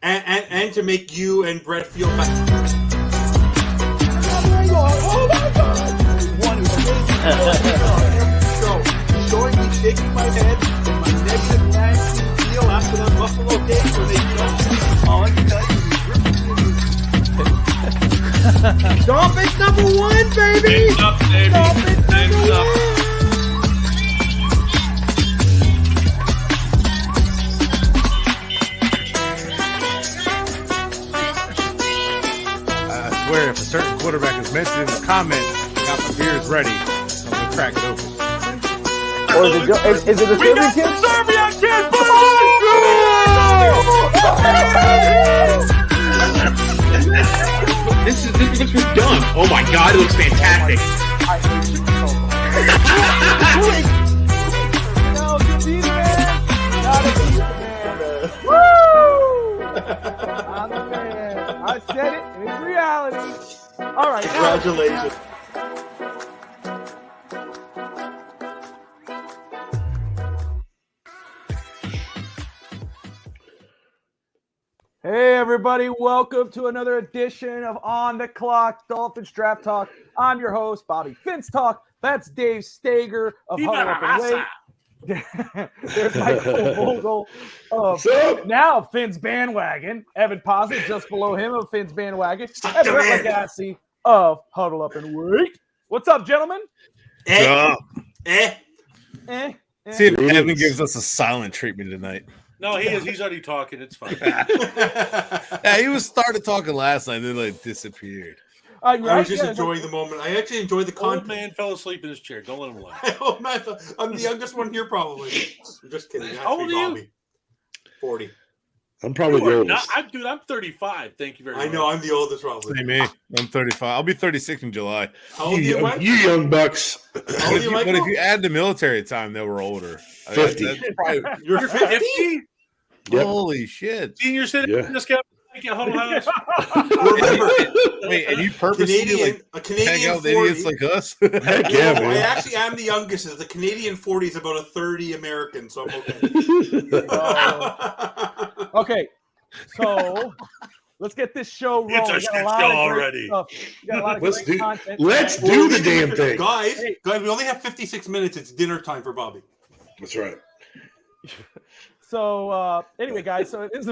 And to make you and Brett feel better. Oh my God! One is showing me shaking my head and my negative nasty feel after that Buffalo game where they jumped. All I can tell you is Dolphins number 1, baby! Things up, baby. Dolphins Things number up. 1! I swear, if a certain quarterback is mentioned in the comments, I got my beers ready. I'm going to crack it open. Or is it a Serbian kid? Serbian kid, This looks done. Oh my God, it looks fantastic. No, good beat, man. Not a beat, man. Woo! I'm the man. I said it, and it's reality. All right, Congratulations. Hey, everybody. Welcome to another edition of On the Clock Dolphins Draft Talk. I'm your host, Bobby Finstock. That's Dave Stager of Huddle Up and Wait. There's Michael Vogel of now Finn's Bandwagon. Evan Posner just below him of Finn's Bandwagon. And Brett Lagasse of Huddle Up and Wait. What's up, gentlemen? See if Eh. Evan gives us a silent treatment tonight. No, he is. He's already talking. It's fine. Yeah, he was started talking last night and then disappeared. I was just enjoying the moment. I actually enjoyed the Old content. man fell asleep in his chair. Don't let him lie. Oh man, I'm the youngest one here, probably. I'm just kidding. How old are you? Bobby. 40. I'm probably the oldest. I'm 35. Thank you very much. I know I'm the oldest, probably. Same me. I'm 35. I'll be 36 in July. How old are you, Mike? You young bucks. How old But are if, you, you, but Michael? if you add the military time, they were older. 50. That's probably, You're 50? 50? Yep. Holy shit. Senior citizen discount. Thank you, Huddle House. Remember, Wait, and you purposely a hang Canadian out with idiots 40. like us? Heck yeah, I man. actually am the youngest. The Canadian 40 is about a 30 American, so I'm okay. Okay, so let's get this show rolling. It's a We got shit lot show of great already. stuff. We got a lot of Let's great do- content. let's do the damn thing. Guys, we only have 56 minutes. It's dinner time for Bobby. That's right. So anyway, guys, so it is.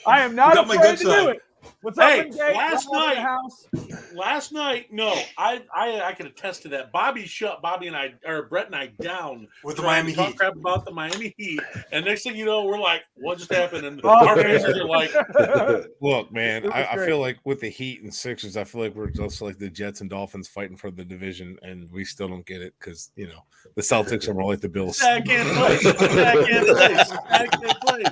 I am not You got my afraid good to side. do it. What's up, Hey, Gay? last Welcome to the night- house. Last night, no, I can attest to that. Bobby shut Bobby and I, or Brett and I, down With the trying Miami to talk Heat. crap about the Miami Heat, and next thing you know, we're like, "What just happened?" And Oh, our yeah. faces are like, Look, man, It was I great. feel like with the Heat and Sixers, I feel like we're just like the Jets and Dolphins fighting for the division, and we still don't get it because, you know, the Celtics are more like the Bills. "That can't play. That can't play. That can't play."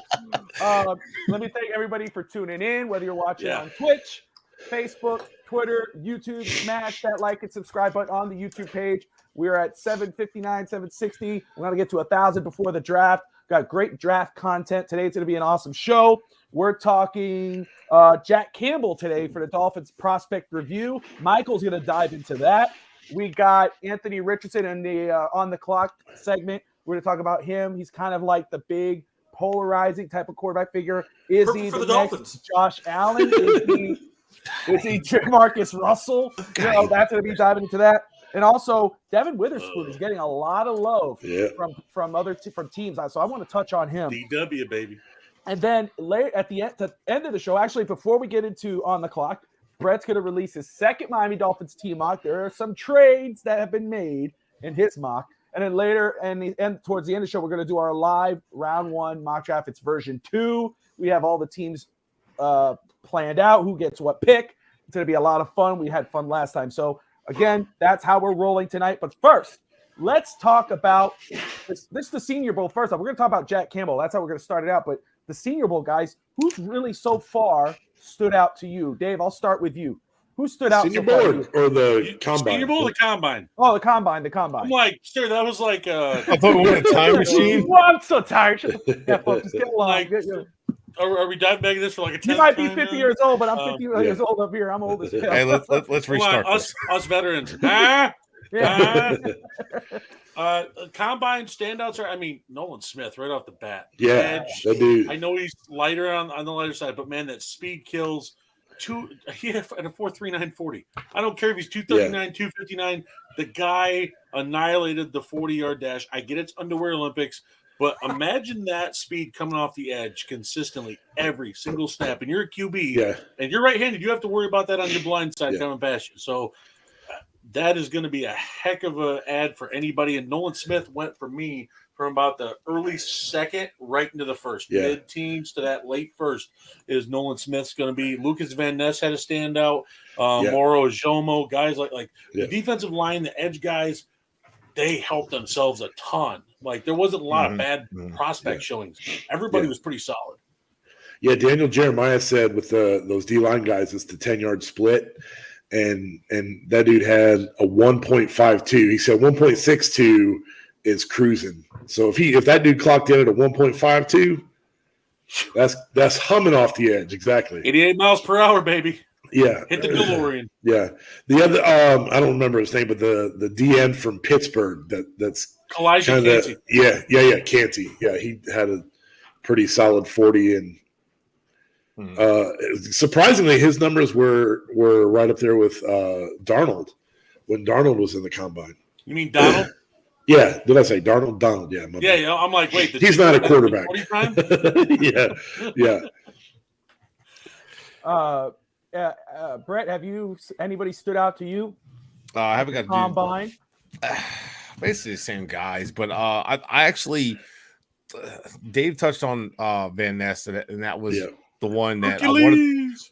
Let me thank everybody for tuning in, whether you're watching Yeah. on Twitch, Facebook, Twitter, YouTube. Smash that like and subscribe button on the YouTube page. We're at 759, 760. We're going to get to 1,000 before the draft. Got great draft content. Today it's going to be an awesome show. We're talking Jack Campbell today for the Dolphins prospect review. Michael's going to dive into that. We got Anthony Richardson in the On the Clock segment. We're going to talk about him. He's kind of like the big polarizing type of quarterback figure. Is Perfect he for the the next Dolphins. Josh Allen? Is he Marcus Russell? You know, that's going to be diving into that. And also, Devin Witherspoon is getting a lot of love Yeah. from other from teams. So I want to touch on him. DW baby. And then later at the end of the show, actually, before we get into On the Clock, Brett's going to release his second Miami Dolphins team mock. There are some trades that have been made in his mock. And then later, and towards the end of the show, we're going to do our live round 1 mock draft. It's version 2. We have all the teams planned out, who gets what pick. It's going to be a lot of fun. We had fun last time. So, again, that's how we're rolling tonight. But first, let's talk about this is the Senior Bowl. First off, we're going to talk about Jack Campbell. That's how we're going to start it out. But the Senior Bowl, guys, who's really so far stood out to you? Dave, I'll start with you. Who stood out Senior so far? Bowl or the combine? Senior Bowl or the combine? Oh, the combine. I'm like, sure, that was like I thought we were in a time machine. Well, I'm so tired. Shut the f up. Just get along. Like, are we diving back into this for like a 10th You might be time 50 now? years old, but I'm 50 yeah. years old up here. I'm old as hell. Hey, let's Come on, restart this. us veterans. Ah, Yeah. Combine standouts are, Nolan Smith right off the bat. Yeah, Edge. that dude. I know he's lighter on the lighter side, but man, that speed kills. He had a 4.39 40. I don't care if he's 239, 259. The guy annihilated the 40-yard dash. I get it's underwear Olympics, but imagine that speed coming off the edge consistently every single snap. And you're a QB, and you're right-handed. You have to worry about that on your blind side coming past you. So that is going to be a heck of an ad for anybody. And Nolan Smith went for me from about the early second right into the first. Mid-teens to that late first is Nolan Smith's going to be. Lucas Van Ness had a standout. Moro Jomo, guys like the defensive line, the edge guys, they helped themselves a ton. Like there wasn't a lot of bad prospect showings. Everybody was pretty solid. Yeah, Daniel Jeremiah said with those D-line guys, it's the 10-yard split. And that dude had a 1.52. He said 1.62 is cruising. So if that dude clocked in at a 1.52, that's humming off the edge. Exactly. 88 miles per hour, baby. Yeah. Hit the DeLorean. Yeah. The other I don't remember his name, but the DN from Pittsburgh that's Elijah Canty. Yeah, Canty. Yeah, he had a pretty solid 40 and surprisingly, his numbers were right up there with Darnold when Darnold was in the combine. You mean Donald? Yeah. Did I say Darnold? Donald. Yeah. Yeah. I'm like, wait. He's not a quarterback. Yeah. Brett, have anybody stood out to you? I haven't got combine. Basically the same guys, but I actually Dave touched on Van Ness, and that was. The one that I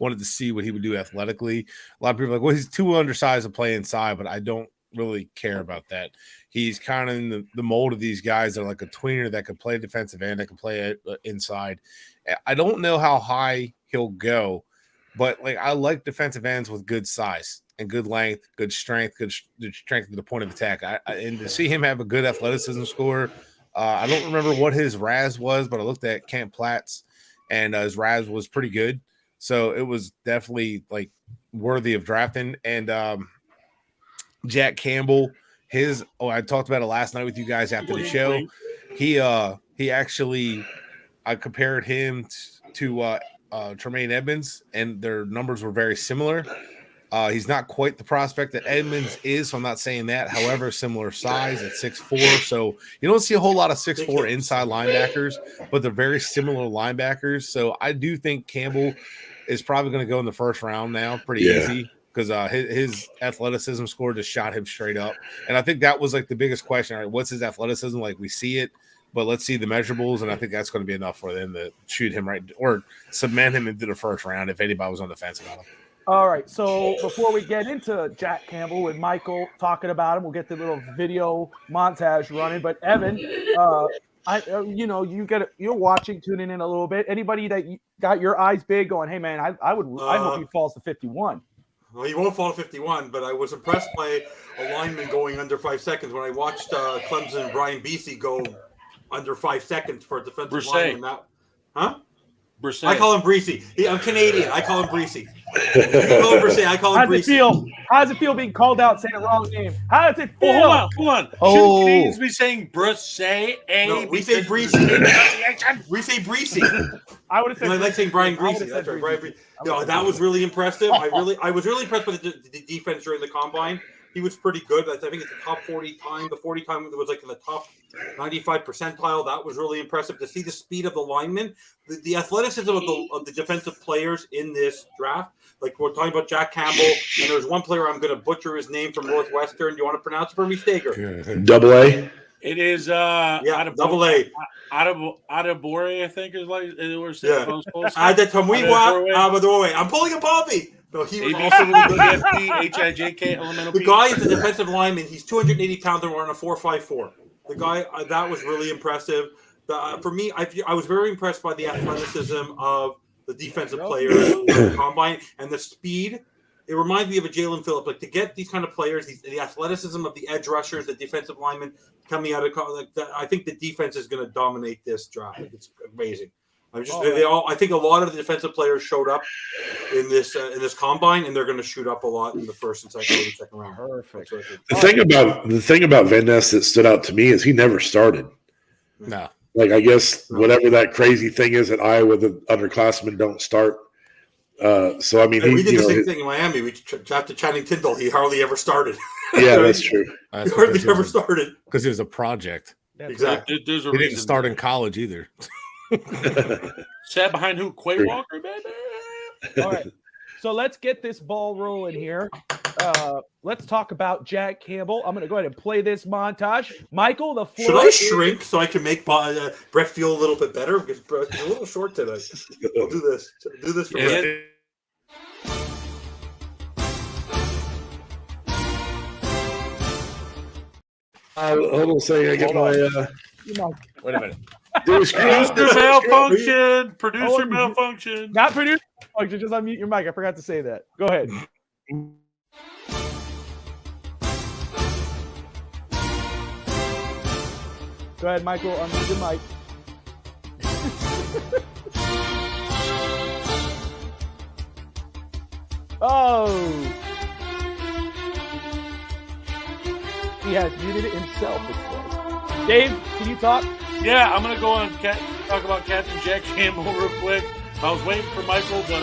wanted to see what he would do athletically. A lot of people are like, well, he's too undersized to play inside, but I don't really care about that. He's kind of in the mold of these guys that are like a tweener that can play defensive end, that can play inside. I don't know how high he'll go, but like I like defensive ends with good size and good length, good strength to the point of attack. And to see him have a good athleticism score, I don't remember what his RAS was, but I looked at Camp Platt's. And his RAS was pretty good. So it was definitely like worthy of drafting. And Jack Campbell, I talked about it last night with you guys after the show. He actually, I compared him to Tremaine Edmonds, and their numbers were very similar. He's not quite the prospect that Edmonds is, so I'm not saying that. However, similar size at 6'4", so you don't see a whole lot of 6'4" inside linebackers, but they're very similar linebackers. So I do think Campbell is probably going to go in the first round now, pretty easy, because his athleticism score just shot him straight up. And I think that was like the biggest question. All right, what's his athleticism? Like we see it, but let's see the measurables, and I think that's going to be enough for them to shoot him right or cement him into the first round if anybody was on the fence about him. All right, so before we get into Jack Campbell with Michael talking about him, we'll get the little video montage running. But Evan, you're watching, tuning in a little bit. Anybody that got your eyes big, going, "Hey man, I hope he falls to 51." Well, he won't fall to 51, but I was impressed by a lineman going under 5 seconds when I watched Clemson and Brian Beasy go under 5 seconds for a defensive lineman. Brissett. I call him Breesy. I'm Canadian. I call him Breesy. You call him Brissett. I call him Breesy. How does it feel being called out saying the wrong name? How does it feel? Oh, hold on. Shouldn't Canadians be saying Brissett? No, we say Breesy. We say Breesy. I would have said. I like saying Brian Greasy. That's right, Brian. No, that was really impressive. I was really impressed with the defense during the combine. He was pretty good. I think it's the top 40 time. The 40 time was like in the top 95 percentile. That was really impressive to see the speed of the linemen, the athleticism of the defensive players in this draft. Like we're talking about Jack Campbell, and there's one player I'm going to butcher his name from Northwestern. Do you want to pronounce it for me, Stager? Double A. It is double A. Adebore, I think is like it was. I'm pulling a Bobby. No, he was also really good. HIJK elemental. The guy is a defensive lineman. He's 280 pounds and wearing a 4.54. The guy that was really impressive. For me, I was very impressed by the athleticism of the defensive players in the combine and the speed. It reminds me of a Jalen Phillips. Like to get these kind of players, the athleticism of the edge rushers, the defensive linemen coming out of college. I think the defense is going to dominate this draft. It's amazing. I think a lot of the defensive players showed up in this combine, and they're going to shoot up a lot in the first and second round. Perfect. The thing about Van Ness that stood out to me is he never started. No. Like, I guess whatever that crazy thing is at Iowa, the underclassmen don't start. So I mean, we did the same thing in Miami. We drafted Channing Tindall. He hardly ever started. Yeah, that's true. He hardly ever started because it was a project. Exactly. There's a he reason. Didn't start in college either. Sat behind who? Quay Walker, baby. All right. So let's get this ball rolling here. Let's talk about Jack Campbell. I'm going to go ahead and play this montage. Michael, the floor. Should I shrink so I can make Brett feel a little bit better? Because Brett's a little short today. I'll do this. Do this for Brett. Hold on a second. I get my. Wait a minute. Producer malfunction. Producer malfunction. Not producer malfunction. Just unmute your mic. I forgot to say that. Go ahead. Go ahead, Michael. Unmute your mic. Oh. He has muted it himself, it says. Dave, can you talk? Yeah, I'm going to go on talk about Captain Jack Campbell real quick. I was waiting for Michael, but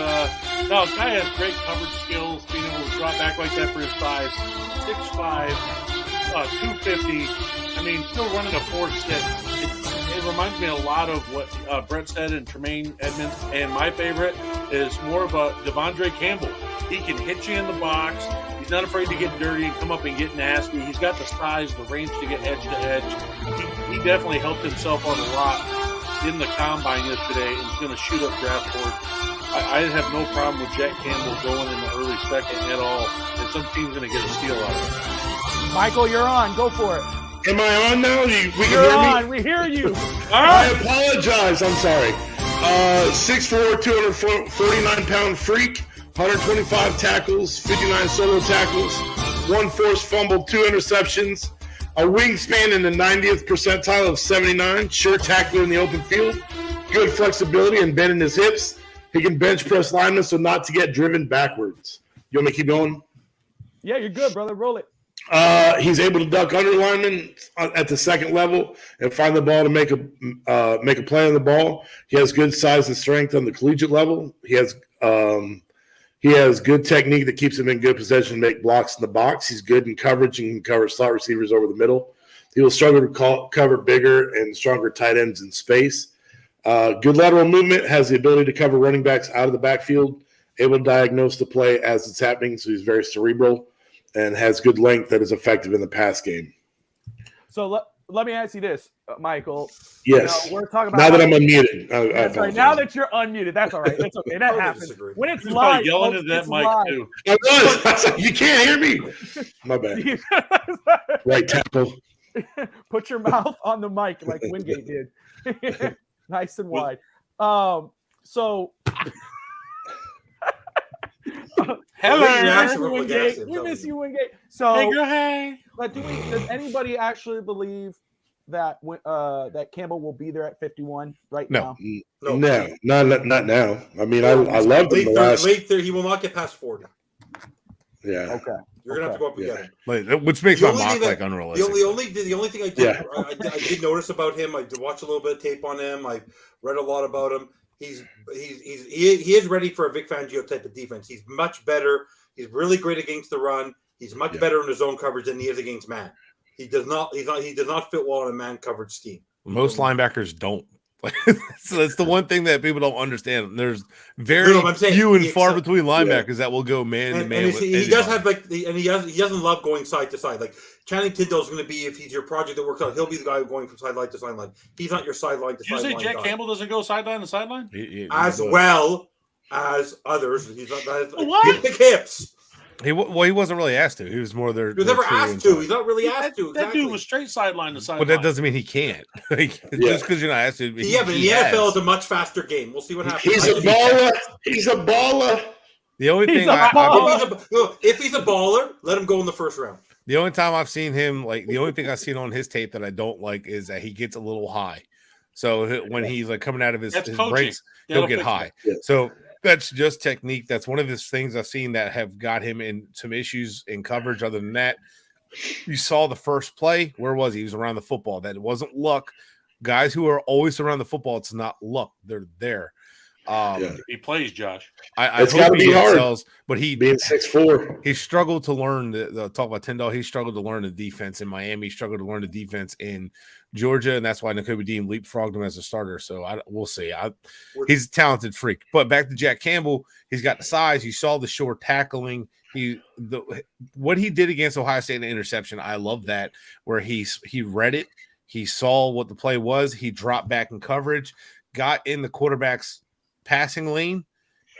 no, this guy has great coverage skills, being able to drop back like that for his size. 6'5", 250. I mean, still running a 4.6. It reminds me a lot of what Brett said and Tremaine Edmonds. And my favorite is more of a Devondre Campbell. He can hit you in the box. He's not afraid to get dirty and come up and get nasty. He's got the size, the range to get edge to edge. He definitely helped himself on a lot in the combine yesterday and he's going to shoot up draft board. I have no problem with Jack Campbell going in the early second at all. And some team's going to get a steal out of it. Michael, you're on. Go for it. Am I on now? You're on. We hear you. I apologize. I'm sorry. 6'4", 249-pound freak. 125 tackles, 59 solo tackles, 1 forced fumble, 2 interceptions, a wingspan in the 90th percentile of 79, sure tackler in the open field, good flexibility and bending his hips. He can bench press linemen so not to get driven backwards. You want me to keep going? Yeah, you're good, brother. Roll it. He's able to duck under linemen at the second level and find the ball to make a play on the ball. He has good size and strength on the collegiate level. He has good technique that keeps him in good possession to make blocks in the box. He's good in coverage and can cover slot receivers over the middle. He will struggle to cover bigger and stronger tight ends in space. Good lateral movement, has the ability to cover running backs out of the backfield, able to diagnose the play as it's happening, so he's very cerebral, and has good length that is effective in the pass game. So let me ask you this, Michael. Yes. We're talking about now that I'm unmuted. That's right. Now that you're unmuted, that's all right. That's okay. That happens. When it's live, yelling at that mic live. too. I was like, you can't hear me. My bad. Right tackle. Put your mouth on the mic like Wingate did. Nice and wide. So hello, Wingate. We miss you, Wingate. So hey, girl, hey. But does anybody actually believe that that Campbell will be there at 51 right now? No, not now. I mean, I love him. Late 30, he will not get past 40. Yeah. Okay. You're gonna have to go up and get him. Which makes my mock like unrealistic. The only thing I did notice about him, I did watch a little bit of tape on him. I read a lot about him. He is ready for a Vic Fangio type of defense. He's much better. He's really great against the run. He's much better in his zone coverage than he is against man. He does not fit well in a man coverage scheme. Most linebackers don't. So that's the one thing that people don't understand. There's very few and far between linebackers that will go man to man. He does have he doesn't love going side to side. Like Channing Tindall is going to be, if he's your project that works out, he'll be the guy going from sideline to sideline. He's not your sideline to sideline. You say Jack Campbell doesn't go sideline to sideline? As well as others. He's not big hips. He wasn't really asked to. He was more there. He was never asked to. He's not really asked to. That dude was straight sideline to sideline. But that doesn't mean he can't. Just because you're not asked to. But the NFL is a much faster game. We'll see what happens. He's a baller. He's a baller. The only thing if he's a baller, let him go in the first round. The only time I've seen him, the only thing I've seen on his tape that I don't like is that he gets a little high. So when he's like coming out of his coaching. breaks, he'll get high. Yeah. So that's just technique. That's one of his things I've seen that have got him in some issues in coverage. Other than that, you saw the first play. Where was he? He was around the football. That wasn't luck. Guys who are always around the football, it's not luck. They're there. He plays, Josh. It's got to be hard. Excels, but he being 6'4", he struggled to learn the talk about Tyndall. He struggled to learn the defense in Miami. He struggled to learn the defense in Georgia, and that's why Nakobe Dean leapfrogged him as a starter. So we'll see. He's a talented freak. But back to Jack Campbell, he's got the size. You saw the short tackling. What he did against Ohio State in the interception, I love that. Where he read it, he saw what the play was. He dropped back in coverage, got in the quarterback's passing lane,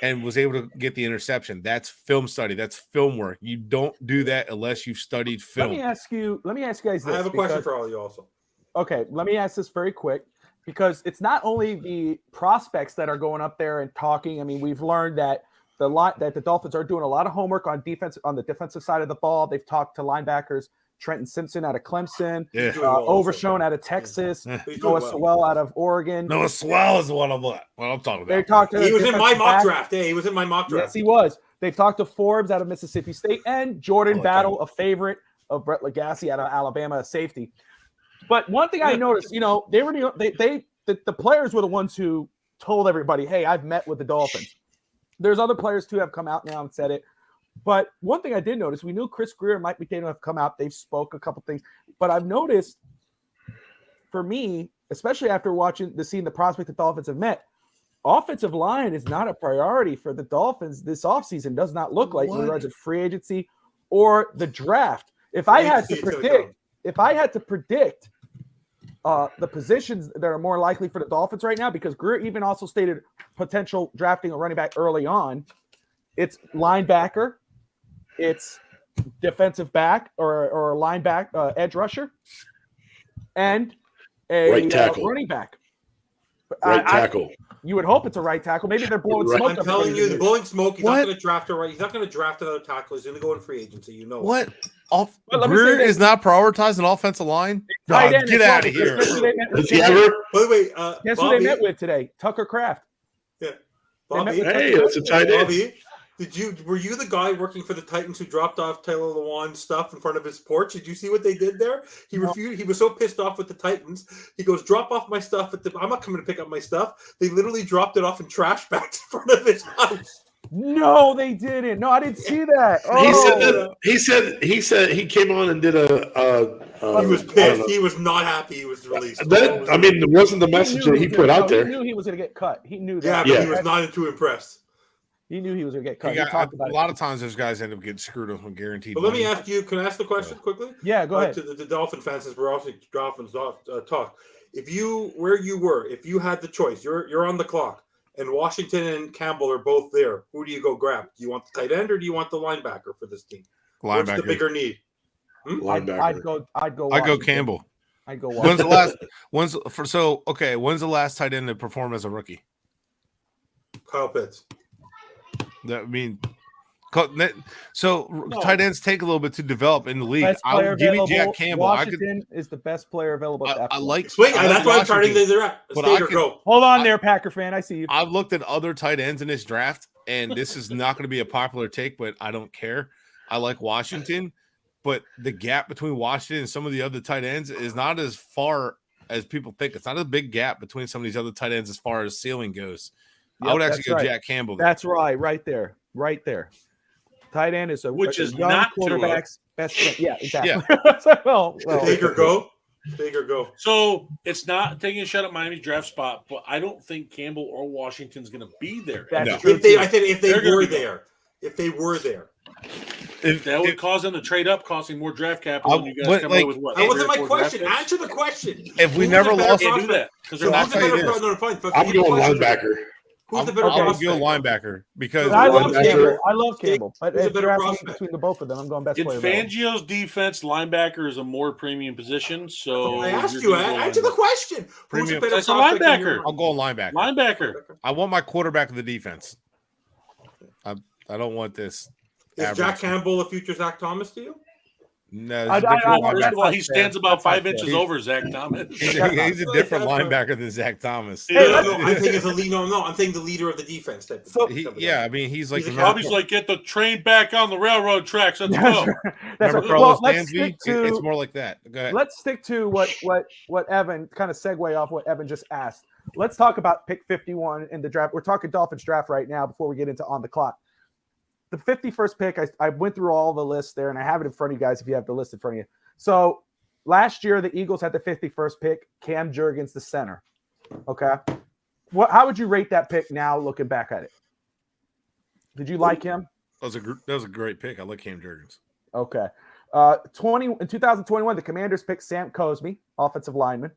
and was able to get the interception. That's film study. That's film work. You don't do that unless you've studied film. Let me ask you guys this. I have a question for all of you also. Okay, let me ask this very quick, because it's not only the prospects that are going up there and talking. I mean, we've learned that the Dolphins are doing a lot of homework on defense, on the defensive side of the ball. They've talked to linebackers Trenton Simpson out of Clemson, Overshown out of Texas, Noah Sewell out of Oregon. Noah Sewell is what I'm talking about. They talked to he was in my mock draft. Hey, he was in my mock draft. Yes, he was. They've talked to Forbes out of Mississippi State and Jordan Battle, a favorite of Brett Lagasse out of Alabama, a safety. But one thing I noticed, the players were the ones who told everybody, "Hey, I've met with the Dolphins." There's other players too have come out now and said it. But one thing I did notice, we knew Chris Greer and Mike McDaniel have come out. They've spoke a couple things. But I've noticed, for me, especially after seeing the prospect the Dolphins have met, offensive line is not a priority for the Dolphins this offseason. Does not look like in regards to free agency or the draft. If I had to predict the positions that are more likely for the Dolphins right now, because Greer even also stated potential drafting a running back early on, it's linebacker, it's defensive back or linebacker, edge rusher, and a right tackle. Running back. Right tackle. You would hope it's a right tackle. Maybe they're blowing smoke. I'm telling you, the blowing smoke. He's not going to draft a right. He's not going to draft another tackle. He's going to go in free agency. You know what? Greer is not prioritizing offensive line. Get out of here. By the way, guess who they met with today? Tucker Kraft. Yeah, Bobby. Hey, that's a tight end. Bobby, were you the guy working for the Titans who dropped off Taylor Lewan's stuff in front of his porch? Did you see what they did there? He refused. He was so pissed off with the Titans. He goes, "Drop off my stuff." I'm not coming to pick up my stuff. They literally dropped it off in trash bags in front of his house. No, they didn't. No, I didn't see that. Oh. He said he came on and did he was pissed. He was not happy he was released. It wasn't the message that he put out there. He knew he was going to get cut. He knew that. Yeah, but he was not too impressed. He knew he was going to get cut. A lot of times those guys end up getting screwed up on guaranteed. But let me ask you, can I ask the question quickly? Yeah, go ahead. To the Dolphin fans, since we're also Dolphins talk. If you had the choice, you're on the clock, and Washington and Campbell are both there, who do you go grab? Do you want the tight end or do you want the linebacker for this team? Linebacker. What's the bigger need? Linebacker. I'd go Campbell. I'd go Washington. When's the last tight end to perform as a rookie? Kyle Pitts. Tight ends take a little bit to develop in the league. Give me Jack Campbell. Washington is the best player available. That's why I'm starting the draft. Hold on there, Packer fan. I see you. I've looked at other tight ends in this draft, and this is not going to be a popular take, but I don't care. I like Washington, but the gap between Washington and some of the other tight ends is not as far as people think. It's not a big gap between some of these other tight ends as far as ceiling goes. I would actually go Jack Campbell there. That's right there. Tight end is which is young not quarterback's best friend. Yeah, exactly. Yeah. well, take or go. So it's not taking a shot at Miami's draft spot, but I don't think Campbell or Washington's going to be there. If they were there. That would cause them to trade up, costing more draft capital. And you guys come away with what? That wasn't my question. Answer the question. If we never lost, do that because I'm going linebacker. Who's the better prospect? I would go linebacker because I love Campbell. But if you're asking between the both of them, I'm going best player. In Fangio's defense, linebacker is a more premium position. So I asked you. Answer the question. Premium. That's a linebacker. I'll go linebacker. Linebacker. I want my quarterback of the defense. I don't want this. Is Jack Campbell a future Zach Thomas to you? No, I- he's a different I- First of linebacker. all, he stands about That's 5 not inches fair. over Zach Thomas. He's a different linebacker than Zach Thomas. Yeah. No, I'm thinking as a lead. No, I'm thinking the leader of the defense type. So- I mean, he's like He's a Bobby's like, get the train back on the railroad tracks. Let's That's go. right. That's remember right. Carlos Well, let's Dansby? stick to It's more like that. Go ahead. let's stick to what Evan kind of segue off what Evan just asked. Let's talk about pick 51 in the draft. We're talking Dolphins draft right now before we get into on the clock. The 51st pick, I went through all the lists there, and I have it in front of you guys if you have the list in front of you. So last year, the Eagles had the 51st pick, Cam Jurgens, the center. Okay. How would you rate that pick now looking back at it? Did you like him? That was a great pick. I like Cam Jurgens. Okay. In 2021, the Commanders picked Sam Cosmi, offensive lineman.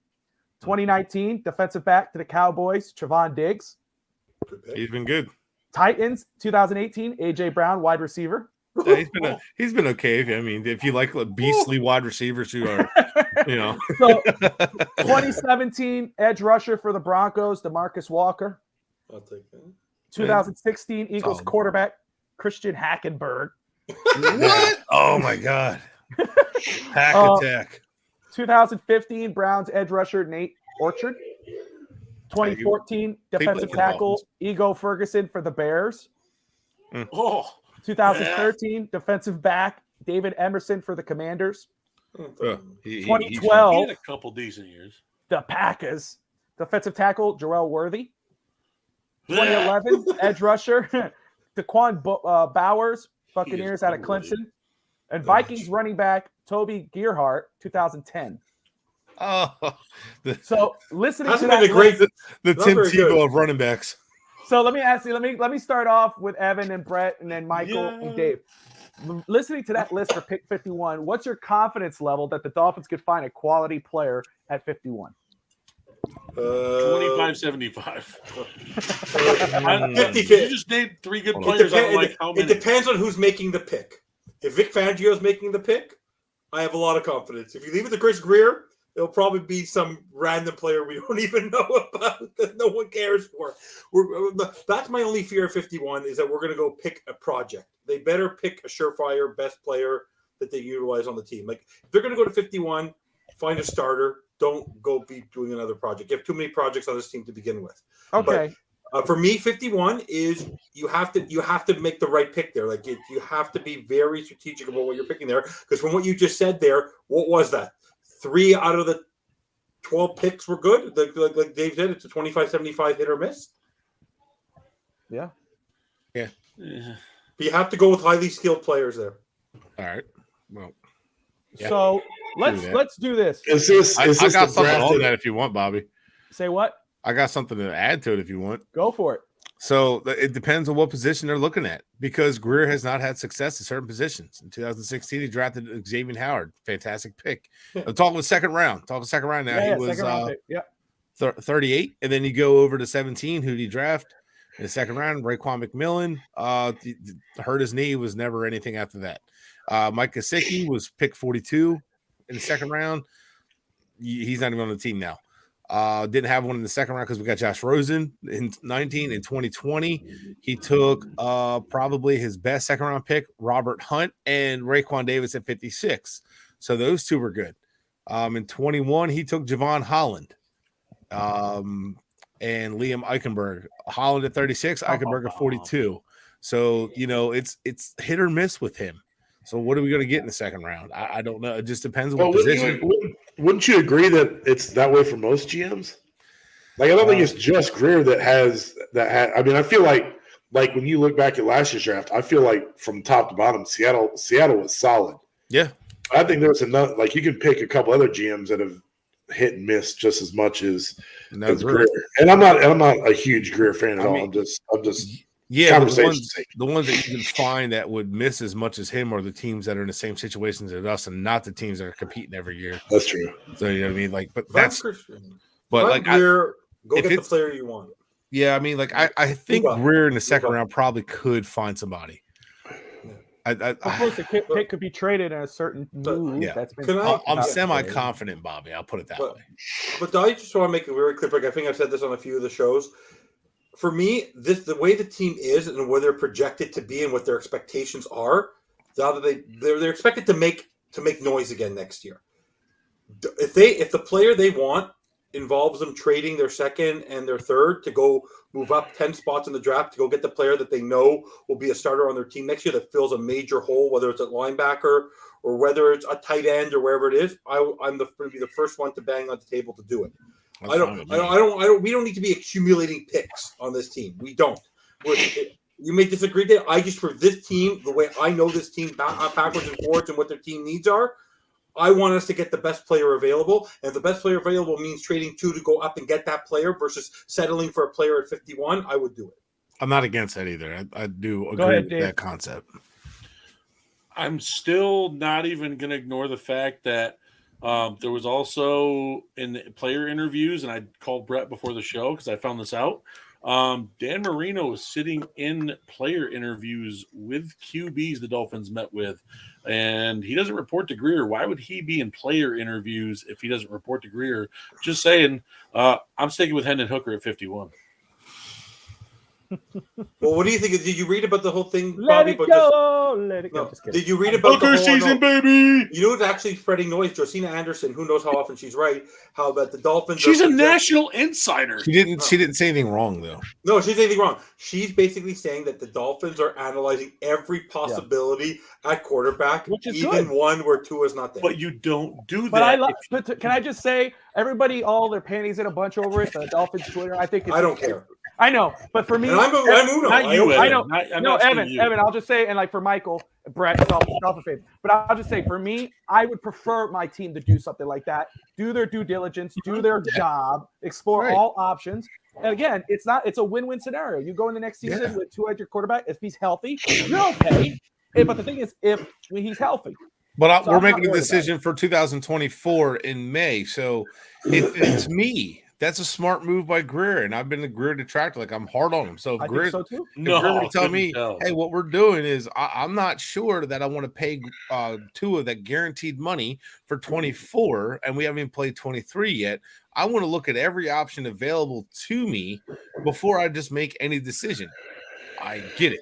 2019, defensive back to the Cowboys, Trevon Diggs. He's been good. Titans, 2018, A.J. Brown, wide receiver. Yeah, he's been okay. I mean, if you like beastly wide receivers who are, So 2017, edge rusher for the Broncos, DeMarcus Walker. I'll take that. 2016, Eagles Solid. quarterback, Christian Hackenberg. What? Oh my God! Hack attack. 2015, Browns edge rusher, Nate Orchard. 2014, defensive for tackle, Dolphins. Ego Ferguson for the Bears. Oh, 2013, defensive back, David Emerson for the Commanders. He 2012, he had a couple decent years. the Packers. Defensive tackle, Jarrell Worthy. 2011, edge rusher, Daquan Bowers, Buccaneers out of Clemson. And Vikings running back, Toby Gearhart, 2010. Oh, So listening Hasn't to that been a great. list- the Not Tim very good. Tebow of running backs. so let me ask you, let me start off with Evan and Brett and then Michael and Dave. Listening to that list for pick 51, what's your confidence level that the Dolphins could find a quality player at 51? 25-75. 50. You just named 3 good players. I don't like how It many. depends on who's making the pick. If Vic Fangio is making the pick, I have a lot of confidence. If you leave it to Chris Greer, it'll probably be some random player we don't even know about that no one cares for. That's my only fear of 51 is that we're going to go pick a project. They better pick a surefire best player that they utilize on the team. Like if they're going to go to 51, find a starter. Don't go be doing another project. You have too many projects on this team to begin with. Okay. For me, 51 is you have to make the right pick there. Like you have to be very strategic about what you're picking there. Because from what you just said there, what was that? 3 out of the 12 picks were good. Like Dave said, it's a 25-75 hit or miss. Yeah. Yeah. But you have to go with highly skilled players there. All right. Well, yeah. So Do that. let's do this. Is this? I Is this got the something draft on that- that if you want, Bobby. Say what? I got something to add to it if you want. Go for it. So it depends on what position they're looking at because Greer has not had success in certain positions. In 2016, he drafted Xavier Howard, fantastic pick. I'm talking second round. Talking second round now. Yeah, he was second round pick. Yeah. 38, and then you go over to 17. Who did he draft in the second round? Raekwon McMillan. Hurt his knee. Was never anything after that. Mike Gesicki was picked 42 in the second round. He's not even on the team now. Didn't have one in the second round because we got Josh Rosen in 19. In 2020, he took probably his best second round pick, Robert Hunt, and Raekwon Davis at 56. So those two were good. In 21, he took Javon Holland and Liam Eichenberg. Holland at 36, Eichenberg at 42. So, it's hit or miss with him. So what are we going to get in the second round? I don't know. It just depends on what position. Wouldn't you agree that it's that way for most GMs? Like I don't think it's just Greer that has that. I mean, I feel like when you look back at last year's draft, I feel like from top to bottom, Seattle was solid. Yeah, I think there's enough. Like you can pick a couple other GMs that have hit and miss just as much as Greer. And I'm not a huge Greer fan at all. I'm just yeah. But conversation's sake. the ones that you can find that would miss as much as him are the teams that are in the same situations as us, and not the teams that are competing every year. That's true. So you know what I mean? Like, but That's that's Christian. but Let like Greer go if get the it's- player you want. yeah, I mean, like I think Move on. Greer in the second Move on. round probably could find somebody. Of course, the pick could be traded in a certain move. yeah. That's been Can I- talked I'm about. semi-confident, Bobby. I'll put it that But- way. But I just want to make it very clear. Like I think I've said this on a few of the shows. For me, the way the team is and where they're projected to be and what their expectations are, now that they're expected to make to make noise again next year. If the player they want involves them trading their second and their third to go move up 10 spots in the draft to go get the player that they know will be a starter on their team next year that fills a major hole, whether it's at linebacker or whether it's a tight end or wherever it is, I'm going to be the first one to bang on the table to do it. We don't need to be accumulating picks on this team. We don't. You may disagree there. I just, for this team, the way I know this team backwards and forwards and what their team needs are, I want us to get the best player available. And if the best player available means trading 2 to go up and get that player versus settling for a player at 51, I would do it. I'm not against that either. I do agree with that concept. I'm still not even going to ignore the fact that there was also in the player interviews, and I called Brett before the show because I found this out. Dan Marino was sitting in player interviews with QBs the Dolphins met with, and he doesn't report to Greer. Why would he be in player interviews if he doesn't report to Greer? Just saying, I'm sticking with Hendon Hooker at 51. Well, what do you think? Did you read about the whole thing, Let Bobby? it go. Let it go. No. Just kidding. Did you read about Hooker the whole season, baby? You know what's actually spreading noise? Josina Anderson, who knows how often she's right, how about the Dolphins. She's a national insider. She didn't say anything wrong though. No, she's anything wrong. She's basically saying that the Dolphins are analyzing every possibility at quarterback, which is even good. one where Tua's not there. But you don't do But that. But can I just say, everybody, all their panties in a bunch over it. The Dolphins Twitter. I think I don't care. I know, but for me, And I'm Uno. Not you, I know. I'm No, not saying Evan. you. Evan, I'll just say, and like for Michael, Brett, Dolphin fans. But I'll just say, for me, I would prefer my team to do something like that. Do their due diligence, do their job, explore all options. And again, it's a win-win scenario. You go in the next season with Tua at your quarterback. If he's healthy, you're okay. But the thing is, if he's healthy. But we're making a decision for 2024 in May. So if it's me, that's a smart move by Greer. And I've been a Greer detractor. Like, I'm hard on him. So if Greer, so too. Greer would tell me, hey, what we're doing is I'm not sure that I want to pay Tua that guaranteed money for 24, and we haven't even played 23 yet. I want to look at every option available to me before I just make any decision. I get it.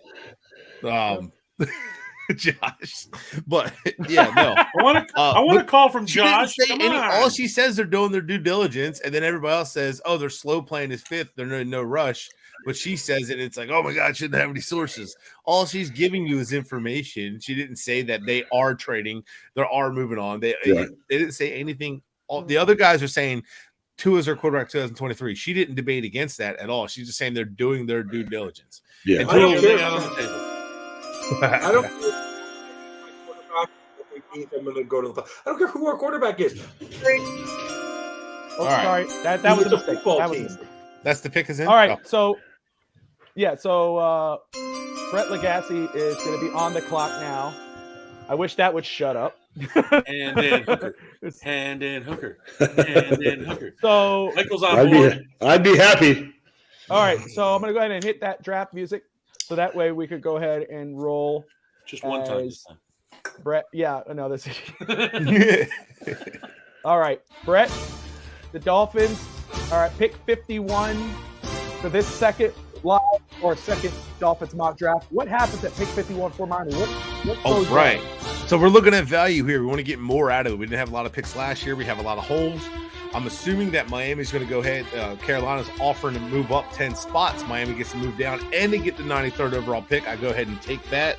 Josh, but yeah, no. I want to call from Josh. All she says, they're doing their due diligence, and then everybody else says, "Oh, they're slow playing his fifth. They're in no rush." But she says it. It's like, "Oh my God, shouldn't have any sources." All she's giving you is information. She didn't say that they are trading. They are moving on. They didn't say anything. All the other guys are saying Tua is their quarterback 2023. She didn't debate against that at all. She's just saying they're doing their due diligence. Yeah, I don't care. On the table. I don't. I'm going to go to the. I don't care who our quarterback is. Oh, sorry, that was a mistake. That was a mistake. That's the pick is in. All right, so Brett Legassi is going to be on the clock now. I wish that would shut up. And then Hooker. And then Hooker. And then Hooker. So Michael's on board. I'd be happy. All right, so I'm going to go ahead and hit that draft music, so that way we could go ahead and roll. Just one time this time. Brett, this. All right, Brett, the Dolphins are at pick 51 for this second live or second Dolphins mock draft. What happens at pick 51 for Miami? What goes right. down? So we're looking at value here. We want to get more out of it. We didn't have a lot of picks last year. We have a lot of holes. I'm assuming that Miami's going to go ahead. Carolina's offering to move up 10 spots. Miami gets to move down and they get the 93rd overall pick. I go ahead and take that.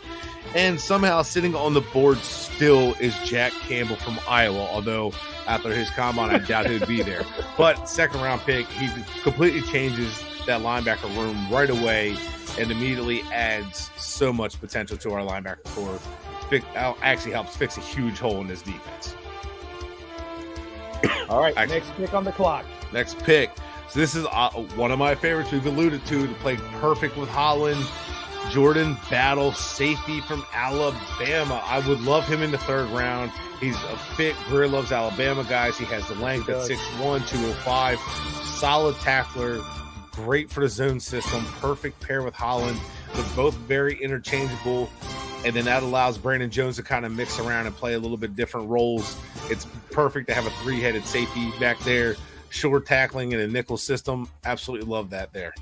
And somehow sitting on the board still is Jack Campbell from Iowa, although after his combine, I doubt he would be there. But second round pick, he completely changes that linebacker room right away and immediately adds so much potential to our linebacker core. Actually helps fix a huge hole in this defense. All right, next pick on the clock. Next pick. So this is one of my favorites we've alluded to play perfect with Holland. Jordan Battle, safety from Alabama. I would love him in the third round. He's a fit. Greer loves Alabama guys. He has the length at 6'1", 205. Solid tackler. Great for the zone system. Perfect pair with Holland. They're both very interchangeable. And then that allows Brandon Jones to kind of mix around and play a little bit different roles. It's perfect to have a three-headed safety back there. Short tackling in a nickel system. Absolutely love that there.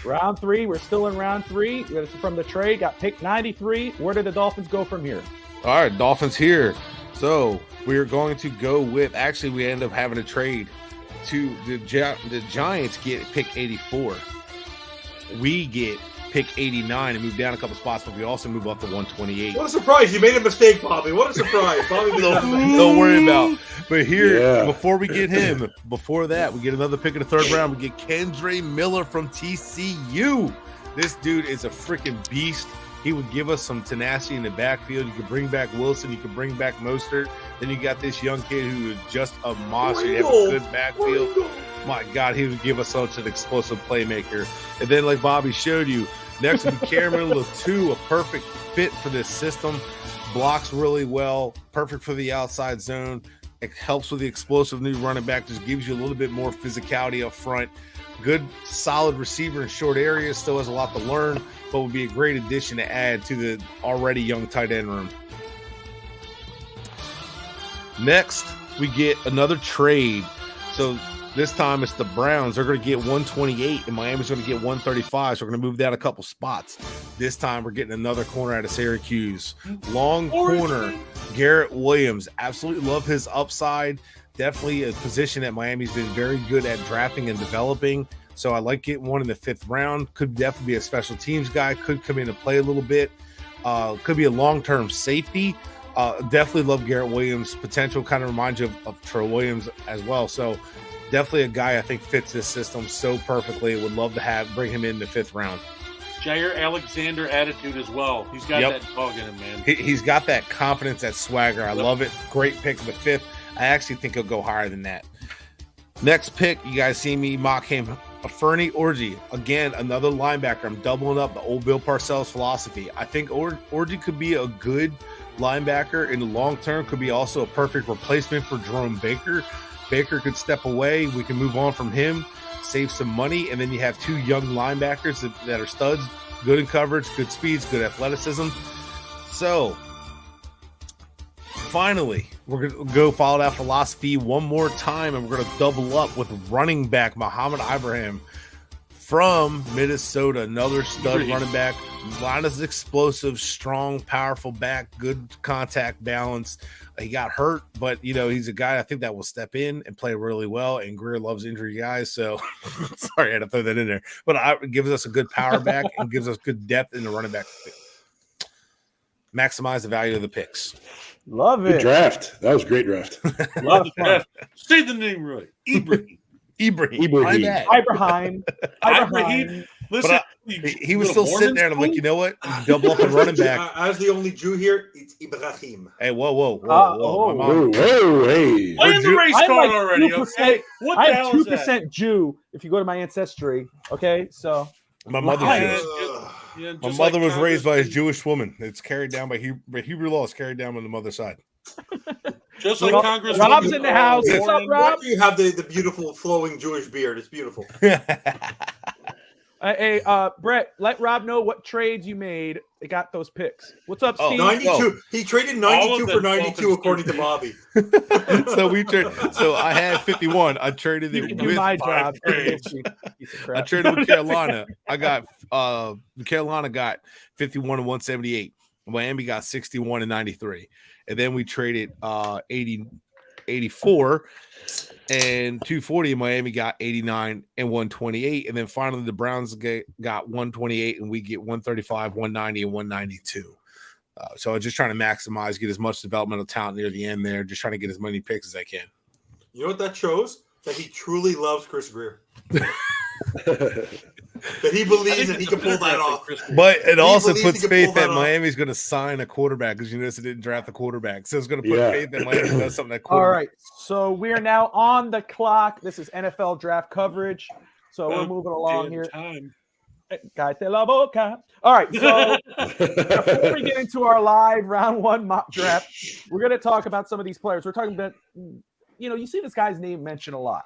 Round 3. We're still in round 3. From the trade, got pick 93. Where do the Dolphins go from here? All right, Dolphins here. So we're going to go with. Actually, we end up having a trade to the Giants get pick 84. We get pick 89 and move down a couple spots, but we also move up to 128. What a surprise! You made a mistake, Bobby. What a surprise, Bobby. Don't worry about. But here, before we get him, before that, we get another pick in the third round. We get Kendre Miller from TCU. This dude is a freaking beast. He would give us some tenacity in the backfield. You could bring back Wilson. You could bring back Mostert. Then you got this young kid who is just a monster. You have a good backfield. My God, he would give us such an explosive playmaker. And then, like Bobby showed you, next would be Cameron Latou, a perfect fit for this system. Blocks really well, perfect for the outside zone. It helps with the explosive new running back. Just gives you a little bit more physicality up front. Good, solid receiver in short areas. Still has a lot to learn, but would be a great addition to add to the already young tight end room. Next, we get another trade. So this time it's the Browns. They're going to get 128, and Miami's going to get 135. So we're going to move down a couple spots. This time we're getting another corner out of Syracuse. Long corner, Garrett Williams. Absolutely love his upside. Definitely a position that Miami's been very good at drafting and developing. So I like getting one in the 5th round. Could definitely be a special teams guy. Could come in and play a little bit. Could be a long-term safety. Definitely love Garrett Williams' potential. Kind of reminds you of Troy Williams as well. So definitely a guy I think fits this system so perfectly. Would love to bring him in the 5th round. Jair Alexander attitude as well. He's got that dog in him, man. He's got that confidence, that swagger. I love it. Great pick in the 5th. I actually think he'll go higher than that. Next pick, you guys see me mock him. Fernie Orji. Again, another linebacker. I'm doubling up the old Bill Parcells philosophy. I think Orji could be a good linebacker in the long term. Could be also a perfect replacement for Jerome Baker. Baker could step away. We can move on from him, save some money, and then you have 2 young linebackers that are studs, good in coverage, good speeds, good athleticism. So finally, we're going to go follow that philosophy one more time, and we're going to double up with running back Muhammad Ibrahim from Minnesota, another stud running back. Line is explosive, strong, powerful back, good contact balance. He got hurt, but he's a guy I think that will step in and play really well. And Greer loves injury guys, so sorry I had to throw that in there. But it gives us a good power back and gives us good depth in the running back. Maximize the value of the picks. Love it. Good draft. That was a great draft. Love the draft. Say the name right. Ibrahim. Listen, he was still sitting there, and I'm like, you know what? Double up and running back. As the only Jew here, it's Ibrahim. Hey, whoa. Hey. Playing the race card already, okay? What the hell is that? 2% Jew if you go to my ancestry, okay? So my mother was raised by a Jewish woman. It's carried down by Hebrew law. It's carried down on the mother's side. Just like Congress. Rob's in the house. What's up, Rob? Why do you have the beautiful flowing Jewish beard? It's beautiful. Hey, Brett, let Rob know what trades you made. They got those picks. What's up, Steve? 92. He traded 92 for 92, according to Bobby. So I had 51. I traded it with my job. I traded with Carolina. I got Carolina got 51 and 178. Miami got 61 and 93. And then we traded 84 and 240, and Miami got 89 and 128. And then finally the Browns got 128, and we get 135, 190, and 192. So I'm just trying to maximize, get as much developmental talent near the end there, just trying to get as many picks as I can. You know what that shows? That he truly loves Chris Greer. That he believes that he can pull that off. But it also puts faith that Miami's going to sign a quarterback, because you notice it didn't draft a quarterback. So it's going to put faith that Miami does something that quarterback. All right. So we are now on the clock. This is NFL draft coverage. So we're moving along here. Cállate la boca. All right. So before we get into our live round 1 mock draft, we're going to talk about some of these players. We're talking about, you see this guy's name mentioned a lot.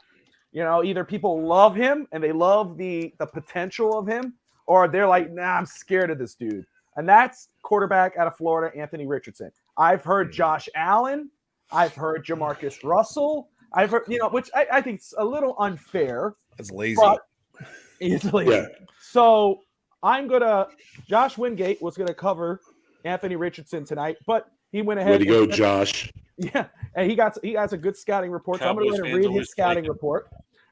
Either people love him and they love the potential of him, or they're like, nah, I'm scared of this dude. And that's quarterback out of Florida, Anthony Richardson. I've heard Josh Allen. I've heard Jamarcus Russell. I've heard, which I think is a little unfair. That's lazy. It's lazy. Yeah. So Josh Wingate was going to cover Anthony Richardson tonight, but He went ahead. Way to go, Josh. Yeah, and he got a good scouting report. So I'm going Cowboys to fans read always his scouting report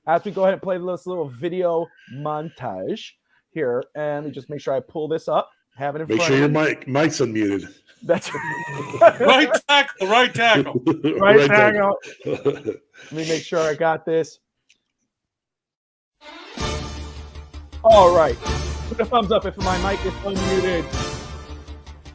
as we go ahead and play this little video montage here. And let me just make sure I pull this up. Have it in Make front sure of your me. mic's unmuted. That's Right tackle. right tackle. Let me make sure I got this. All right. Put a thumbs up if my mic is unmuted.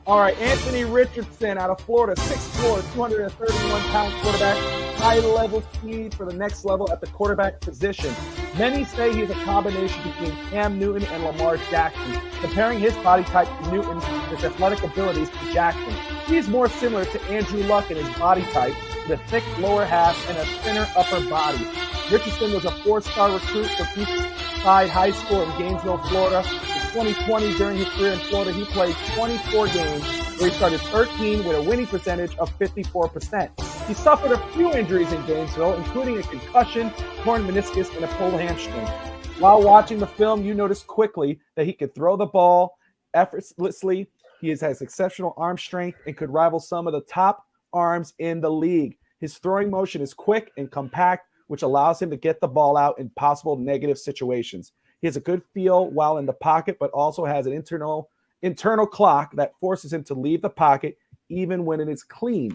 All right, Anthony Richardson out of Florida, 6'4", 231-pound quarterback, high-level speed for the next level at the quarterback position. Many say he's a combination between Cam Newton and Lamar Jackson, comparing his body type to Newton and his athletic abilities to Jackson. He's more similar to Andrew Luck in his body type, with a thick lower half and a thinner upper body. Richardson was a 4-star recruit from Eastside High School in Gainesville, Florida. In 2020, during his career in Florida, he played 24 games where he started 13 with a winning percentage of 54%. He suffered a few injuries in Gainesville, including a concussion, torn meniscus, and a pulled hamstring. While watching the film, you noticed quickly that he could throw the ball effortlessly. He has exceptional arm strength and could rival some of the top arms in the league. His throwing motion is quick and compact, which allows him to get the ball out in possible negative situations. He has a good feel while in the pocket, but also has an internal clock that forces him to leave the pocket even when it is clean.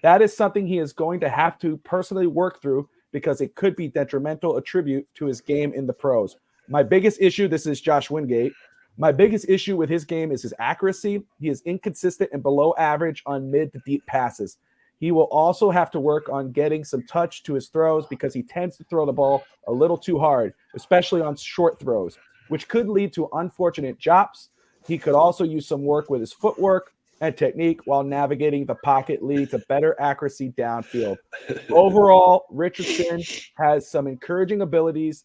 That is something he is going to have to personally work through because it could be detrimental attribute to his game in the pros. My biggest issue, this is Josh Wingate, my biggest issue with his game is his accuracy. He is inconsistent and below average on mid to deep passes. He will also have to work on getting some touch to his throws because he tends to throw the ball a little too hard, especially on short throws, which could lead to unfortunate drops. He could also use some work with his footwork and technique while navigating the pocket, leading to better accuracy downfield. Overall, Richardson has some encouraging abilities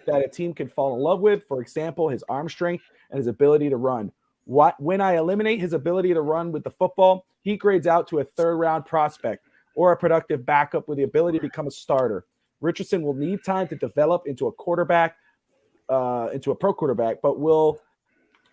that a team can fall in love with. For example, his arm strength and his ability to run. When I eliminate his ability to run with the football, he grades out to a third-round prospect or a productive backup with the ability to become a starter. Richardson will need time to develop into a quarterback, into a pro quarterback, but will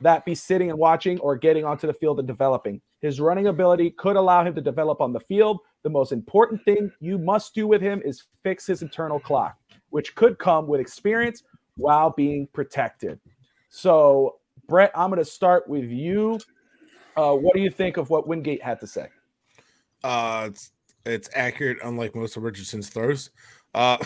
that be sitting and watching or getting onto the field and developing? His running ability could allow him to develop on the field. The most important thing you must do with him is fix his internal clock, which could come with experience while being protected. So, Brett, I'm going to start with you. What do you think of what Wingate had to say? It's accurate, unlike most of Richardson's throws. No,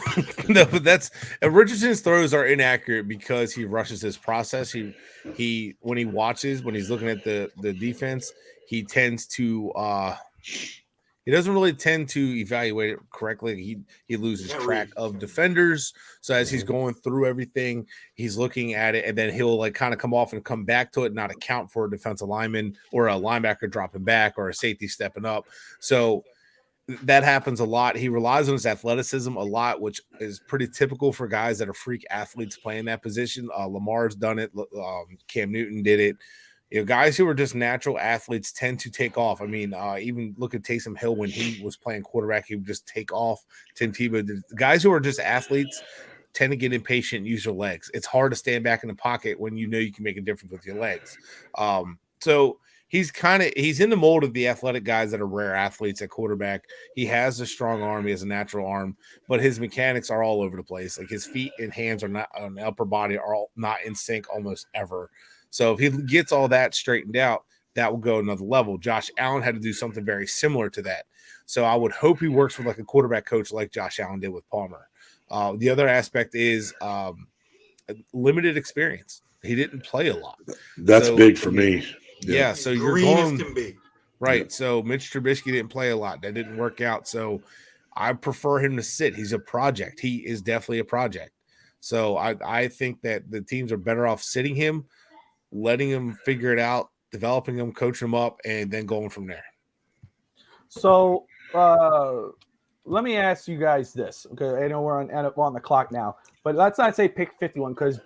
but Richardson's throws are inaccurate because he rushes his process. He when he's looking at the defense, he tends to he doesn't really tend to evaluate it correctly. He loses track of defenders. So as he's going through everything, he's looking at it, and then he'll like kind of come off and come back to it, not account for a defensive lineman or a linebacker dropping back or a safety stepping up. So that happens a lot. He relies on his athleticism a lot, which is pretty typical for guys that are freak athletes playing that position. Lamar's done it. Cam Newton did it. You know, guys who are just natural athletes tend to take off. I mean, even look at Taysom Hill when he was playing quarterback, he would just take off. Tim Tebow. The guys who are just athletes tend to get impatient and use their legs. It's hard to stand back in the pocket when you know you can make a difference with your legs. So he's in the mold of the athletic guys that are rare athletes at quarterback. He has a strong arm. He has a natural arm, but his mechanics are all over the place. Like his feet and hands are not on the upper body are all not in sync almost ever. So if he gets all that straightened out, that will go another level. Josh Allen had to do something very similar to that. So I would hope he works with like a quarterback coach like Josh Allen did with Palmer. The other aspect is limited experience. He didn't play a lot. That's big for me. Yeah, so you're green going as can be. right. Yeah. So Mitch Trubisky didn't play a lot. That didn't work out. So I prefer him to sit. He's a project. He is definitely a project. So I think that the teams are better off sitting him, letting him figure it out, developing him, coaching him up, and then going from there. So let me ask you guys this. Okay, I know we're on the clock now, but let's not say pick 51 because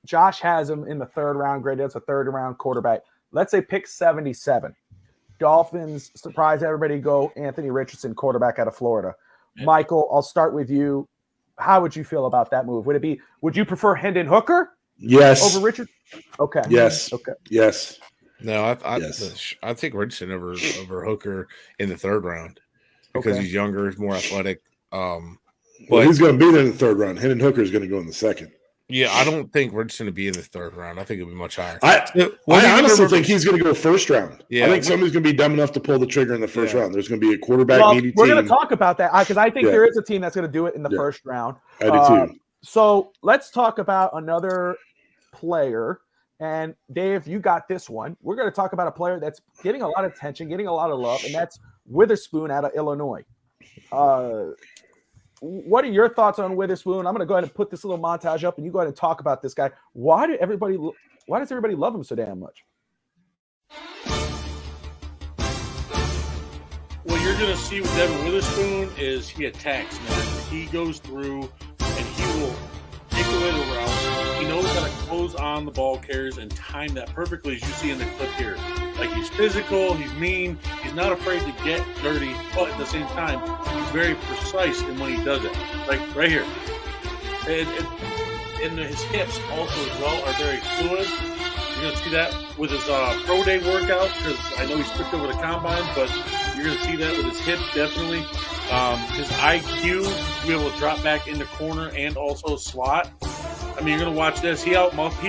Josh has him in the third round grade. That's a third round quarterback. Let's say pick 77. Dolphins surprise everybody. Go Anthony Richardson, quarterback out of Florida. Michael, I'll start with you. How would you feel about that move? Would you prefer Hendon Hooker? Yes. Over Richard? Okay. Yes. Okay. Yes. No, Yes. I take Richardson over Hooker in the third round because he's younger, he's more athletic. But he's going to be there in the third round. Hendon Hooker is going to go in the second. Yeah, I don't think Richardson would be in the third round. I think it'll be much higher. I honestly think he's going to go first round. Yeah, I think somebody's going to be dumb enough to pull the trigger in the first round. There's going to be a quarterback needy team. We're going to talk about that because I think there is a team that's going to do it in the first round. I do too. So let's talk about another player. And Dave, you got this one. We're going to talk about a player that's getting a lot of attention, getting a lot of love, and that's Witherspoon out of Illinois. What are your thoughts on Witherspoon? I'm going to go ahead and put this little montage up, and you go ahead and talk about this guy. Why does everybody love him so damn much? What you're going to see with Devin Witherspoon is he attacks, man. He goes through and he will take away the route. He knows how to close on the ball carriers and time that perfectly, as you see in the clip here. Like, he's physical, he's mean, he's not afraid to get dirty, but at the same time, he's very precise in when he does it. Like right here. And his hips also as well are very fluid. You're going to see that with his pro day workout, because I know he's stripped over the combine, but you're going to see that with his hips, definitely. His IQ to be able to drop back into corner and also slot. I mean, you're going to watch this. He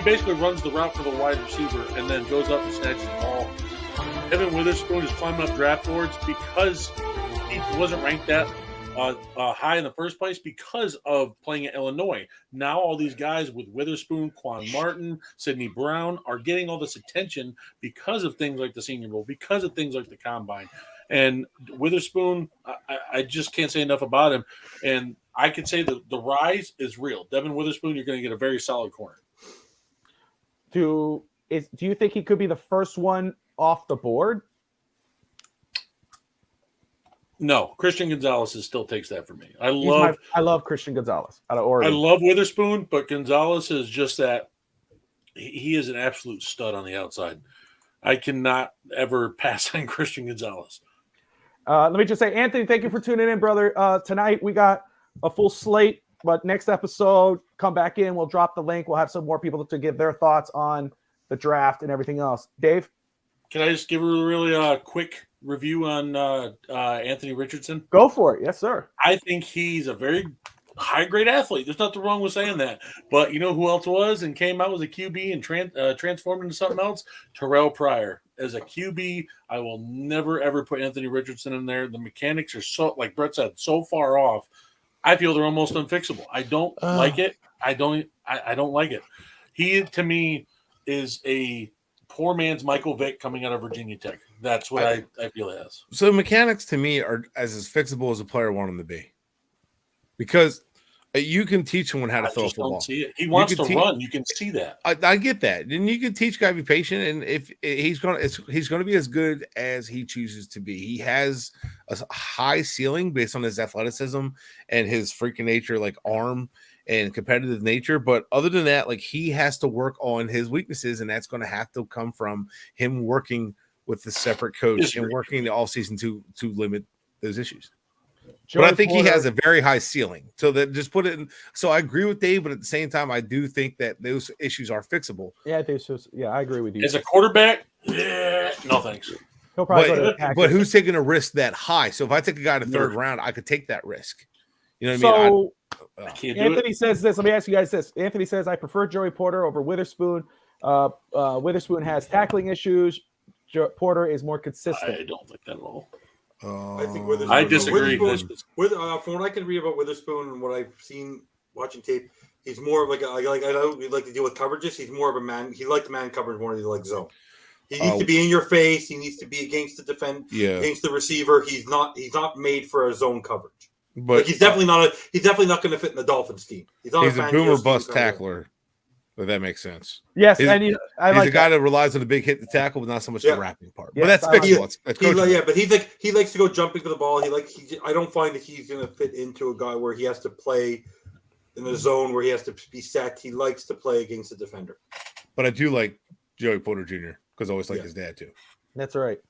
basically runs the route for the wide receiver and then goes up and snatches the ball. Devin Witherspoon is climbing up draft boards because he wasn't ranked that high in the first place because of playing at Illinois. Now all these guys with Witherspoon, Quan Martin, Sidney Brown are getting all this attention because of things like the Senior Bowl, because of things like the Combine. And Witherspoon, I just can't say enough about him. And I could say the rise is real. Devin Witherspoon, you're going to get a very solid corner. Do you think he could be the first one off the board? No, Christian Gonzalez still takes that for me. I love Christian Gonzalez out of Oregon. I love Witherspoon, but Gonzalez is just that. He is an absolute stud on the outside. I cannot ever pass on Christian Gonzalez. Let me just say, Anthony, thank you for tuning in, brother. Tonight we got a full slate, but next episode, come back in. We'll drop the link. We'll have some more people to give their thoughts on the draft and everything else. Dave? Can I just give a really quick review on Anthony Richardson? Go for it. Yes, sir. I think he's a very high-grade athlete. There's nothing wrong with saying that. But you know who else was and came out as a QB and transformed into something else? Terrell Pryor. As a QB, I will never, ever put Anthony Richardson in there. The mechanics are so, like Brett said, so far off. I feel they're almost unfixable. I don't like it. I don't like it. He, to me, is a poor man's Michael Vick coming out of Virginia Tech. That's what I feel it is. So mechanics to me are as fixable as a player want them to be. Because you can teach someone how to throw a football. See it. He wants to run. You can see that. I get that. And you can teach guy to be patient. And if he's going to be as good as he chooses to be. He has a high ceiling based on his athleticism and his freaking nature, like arm and competitive nature. But other than that, like, he has to work on his weaknesses, and that's going to have to come from him working with the separate coach and working the offseason to limit those issues. But I think he has a very high ceiling. So that just put it in. So I agree with Dave, but at the same time, I do think that those issues are fixable. Yeah, I think so. Yeah, I agree with you. As a quarterback, no thanks. He'll probably but who's taking a risk that high? So if I take a guy in the third round, I could take that risk. You know what I mean? I can't Anthony says this. Let me ask you guys this. Anthony says, I prefer Joey Porter over Witherspoon. Witherspoon has tackling issues. Porter is more consistent. I don't think that at all. I think Witherspoon. I disagree. From what I can read about Witherspoon and what I've seen watching tape, he's more of I don't like to deal with coverages. He's more of a man. He likes man coverage more than he likes zone. He needs to be in your face. He needs to be against the against the receiver. He's not made for a zone coverage. But he's definitely not going to fit in the Dolphins team. He's a boomer bust tackler. If that makes sense. Yes, he's a guy that relies on the big hit to tackle, but not so much the wrapping part. Yes, but that's fixable. But he likes to go jumping for the ball. I don't find that he's going to fit into a guy where he has to play in the zone where he has to be set. He likes to play against the defender. But I do like Joey Porter Jr. because I always like his dad too. That's right.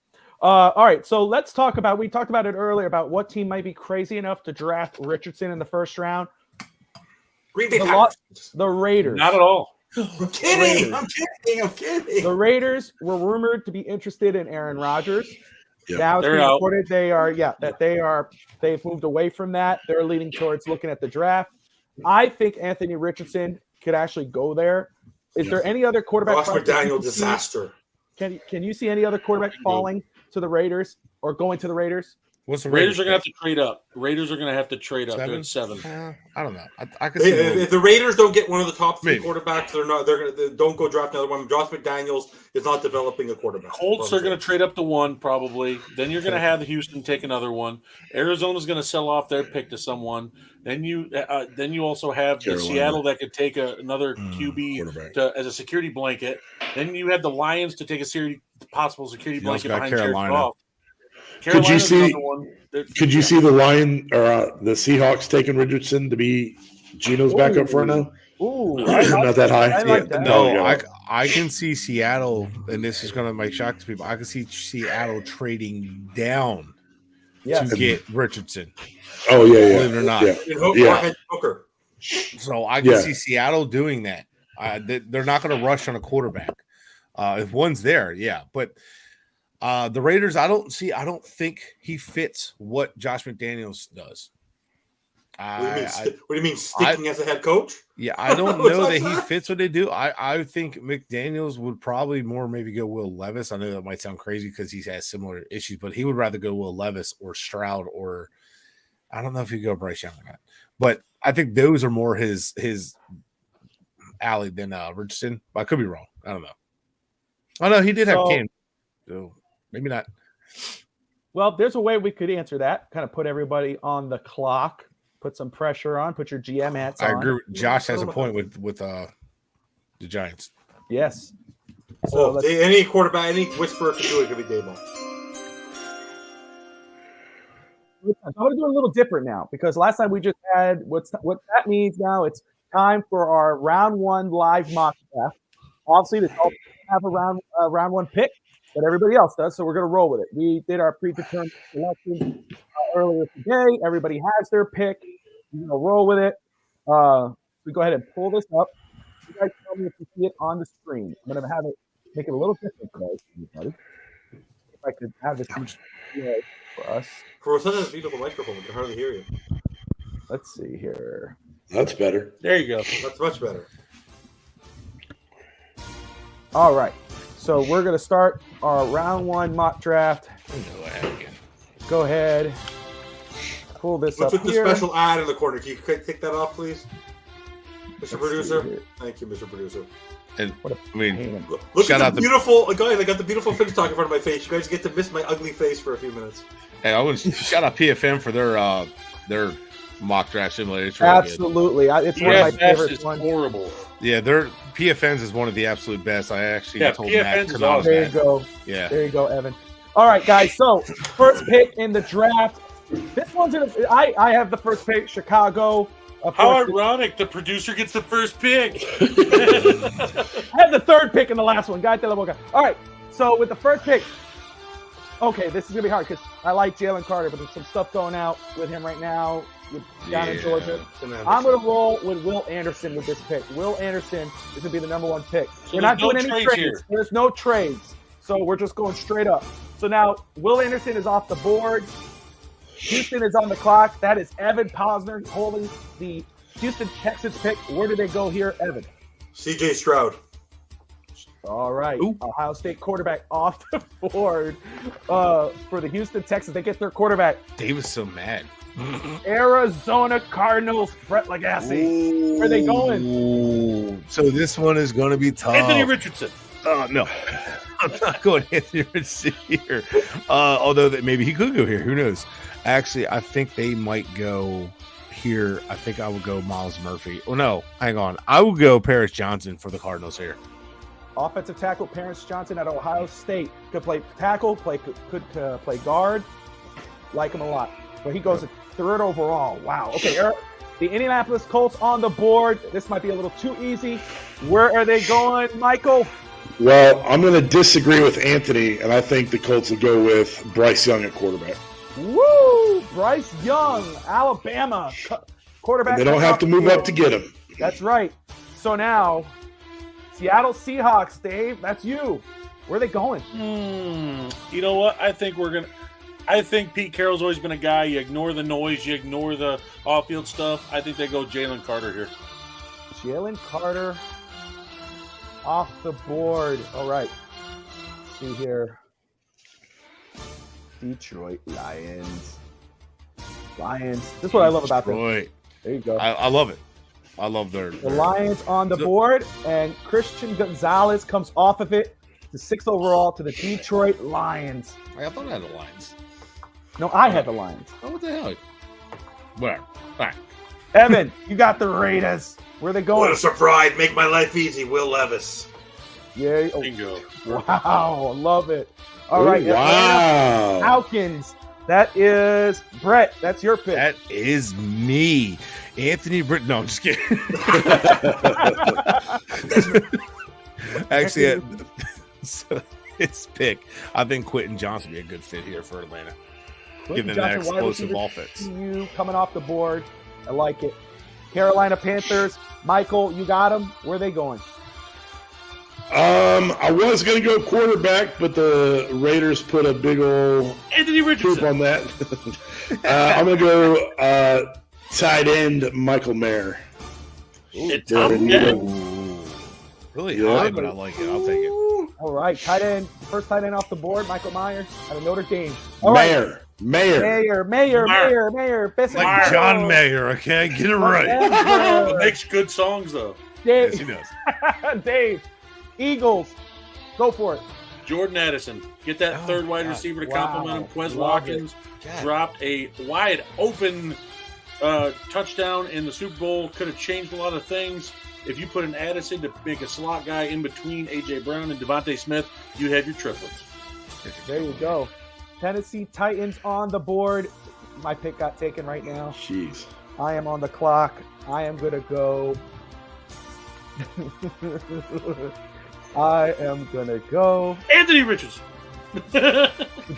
All right, so let's talk about. We talked about it earlier about what team might be crazy enough to draft Richardson in the first round. Green Bay the Raiders. Not at all. I'm kidding. I'm kidding. The Raiders were rumored to be interested in Aaron Rodgers. Yeah. Now it's They're being out. reported they've moved away from that. They're leaning towards looking at the draft. I think Anthony Richardson could actually go there. Is there any other quarterback? Josh McDaniel disaster. Can you see any other quarterback falling to the Raiders or going to the Raiders? What's the Raiders are going to have to trade up. Raiders are going to have to trade up. They're at 7. I don't know. I can see If the Raiders don't get one of the top 3 Maybe. quarterbacks, they don't go draft another one. Josh McDaniels is not developing a quarterback. Colts are going to trade up to 1 probably. Then you're going to have Houston take another one. Arizona's going to sell off their pick to someone. Then you also have the Carolina. Seattle that could take another QB as a security blanket. Then you have the Lions to take a possible security You also blanket got behind Jared Carolina. Goff. Could you Carolina's see? another one. Could you see the Lion or the Seahawks taking Richardson to be Geno's backup for now? Ooh, Not that high. I like that. No, Yeah. I can see Seattle, and this is going to make shock to people. I can see Seattle trading down Yes. to get Richardson. Oh yeah, Believe it or not. yeah. Yeah. Hooker. So I can Yeah. see Seattle doing that. They're not going to rush on a quarterback. If one's there, yeah. But the Raiders, I don't think he fits what Josh McDaniels does. What do you mean sticking as a head coach? Yeah, I don't What's know that that he say? fits what they do. I think McDaniels would probably more maybe go Will Levis. I know that might sound crazy because he has similar issues, but he would rather go Will Levis or Stroud, or I don't know if he'd go Bryce Young or not. But I think those are more his alley than Richardson. But I could be wrong. I don't know. Oh no, he did have Cam, so maybe not. Well, there's a way we could answer that. Kind of put everybody on the clock, put some pressure on, put your GM hats on. I agree. Josh has a point with the Giants. Yes. So Any quarterback, any whisperer can do it. Could be Dable. I'm going to do it a little different now because last time we just had what that means now. It's time for our round 1 live mock draft. Obviously, the Dolphins have a round 1 pick, but everybody else does, so we're going to roll with it. We did our predetermined selection earlier today. Everybody has their pick. We're going to roll with it. We go ahead and pull this up. You guys tell me if you see it on the screen. I'm going to have it make it a little different today, everybody. If I could have this for us. For such a beautiful microphone, we can hardly hear you. Let's see here. That's better. There you go. That's much better. All right. So we're going to start our round 1 mock draft. Go ahead. Pull this What's up with here. the special ad in the corner? Can you take that off, please? Mr. Let's Producer? see here. Thank you, Mr. Producer. And What a I mean, pain. Look Shout at out the to- beautiful guys. I got the beautiful finish talk in front of my face. You guys get to miss my ugly face for a few minutes. hey, I want to shout out PFM for their mock draft simulator. It's really good. Absolutely. It's one of my PFS favorite is ones. horrible. Yeah, their PFNs is one of the absolute best. I actually told PFNs Matt is to not awesome. There you go. Yeah. There you go, Evan. All right, guys. So first pick in the draft. This one's I have the first pick, Chicago. Of How course, ironic! The producer gets the first pick. I had the third pick in the last one. Guy All right. So with the first pick, okay, this is gonna be hard because I like Jalen Carter, but there's some stuff going out with him right now down in Georgia. I'm gonna roll with Will Anderson with this pick. Will Anderson is gonna be the number 1 pick. We're not there's doing no any trades trades. here. There's no trades. So we're just going straight up. So now Will Anderson is off the board. Houston is on the clock. That is Evan Posner holding the Houston Texans pick. Where do they go here, Evan? CJ Stroud. All right. Ooh. Ohio State quarterback off the board for the Houston Texans. They get their quarterback. Dave was so mad. Arizona Cardinals, Brett Lagasse. Where are they going? Ooh. So this one is going to be tough. Anthony Richardson. Oh, no. I'm not going Anthony Richardson here. Although that maybe he could go here. Who knows? Actually, I think they might go here. I think I would go Miles Murphy. Oh, no. Hang on. I will go Paris Johnson for the Cardinals here. Offensive tackle Paris Johnson at Ohio State. Could play tackle, could play guard. Like him a lot. But he goes at 3rd overall. Wow. Okay, the Indianapolis Colts on the board. This might be a little too easy. Where are they going, Michael? Well, I'm going to disagree with Anthony, and I think the Colts will go with Bryce Young at quarterback. Woo! Bryce Young, Alabama quarterback. And they don't have to move up to get him. That's right. So now Seattle Seahawks, Dave. That's you. Where are they going? You know what? I think Pete Carroll's always been a guy. You ignore the noise, you ignore the off-field stuff. I think they go Jalen Carter here. Jalen Carter off the board. All right. Let's see here. Detroit Lions. This is what I love about them. Detroit. There you go. I love it. I love The Lions on the board, and Christian Gonzalez comes off of it to 6th overall to the Detroit Lions. I thought I had the Lions. No, I had the Lions. Oh, what the hell? Whatever. All right. Evan, you got the Raiders. Where are they What going? a surprise. Make my life easy, Will Levis. Yeah. Oh, Bingo. wow. Love it. All right. Wow. Falcons. That is Brett. That's your pick. That is me. Anthony Britt. No, I'm just kidding. Actually, so his pick, I think Quentin Johnson would be a good fit here for Atlanta. Give them that explosive offense. You coming off the board. I like it. Carolina Panthers. Michael, you got them. Where are they going? I was going to go quarterback, but the Raiders put a big old Anthony poop Richardson. on that. I'm going to go tight end Michael Mayer. It's Yeah, top they need 10. Ooh. Really Yeah. high, but I like it. I'll take it. All right. Tight end. First tight end off the board. Michael Myers out of Notre Dame. All right. Mayer. Mayer. Best Like Mayer. John Mayer, okay? Get it right. He makes good songs, though. Yes, he Dave. does. Dave. Eagles. Go for it. Jordan Addison. Get that Oh, third wide God. receiver to Wow. compliment him. Quez Love Watkins God. dropped a wide open touchdown in the Super Bowl. Could have changed a lot of things. If you put an Addison to make a slot guy in between A.J. Brown and Devontae Smith, you have your triplets. There you go. Tennessee Titans on the board. My pick got taken right now. Jeez. I am on the clock. I am going to go. Anthony Richardson.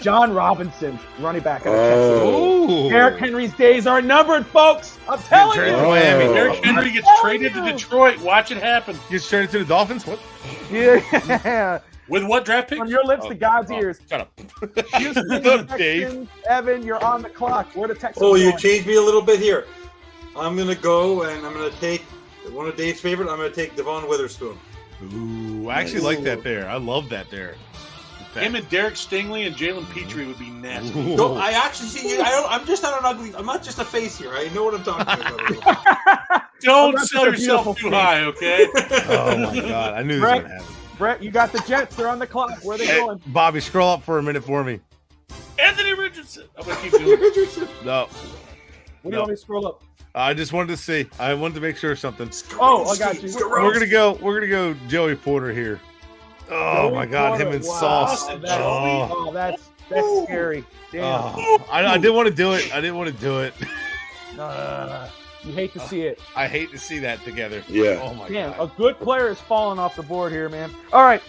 John Robinson, running back. Out of Oh. Texas. Derrick Henry's days are numbered, folks. I'm telling traded you. to Miami. Oh. Derrick Henry gets traded to Detroit. Watch it happen. Gets traded to the Dolphins? What? Yeah. With what draft pick? From your lips to God's Oh, ears. Shut up. Houston Dave. Texans. Evan, you're on the clock. Where the Texans Oh, you going? changed me a little bit here. I'm going to go and I'm going to take one of Dave's favorite. I'm going to take Devon Witherspoon. Ooh, I actually like that there. I love that there. Him and Derek Stingley and Jalen Petrie would be nasty. Ooh. No, I actually see you. I'm just not an ugly. I'm not just a face here. I know what I'm talking about. Don't that's sell a yourself beautiful too high, okay? Oh, my God. I knew this was Brett. going to happen. Brett, you got the Jets. They're on the clock. Where are they Hey, going? Bobby, scroll up for a minute for me. Anthony Richardson. I'm going to keep doing it. No. What do you want me to scroll up? I just wanted to see. I wanted to make sure of something. Oh, I got you. We're gonna go Joey Porter here. Oh Joey my God, him Porter. and Wow. Sauce. That's, Oh, that's scary. Damn. I didn't want to do it. I didn't want to do it. You hate to see it. I hate to see that together. Yeah. Oh my Man, a God. good player is falling off the board here, man. All right.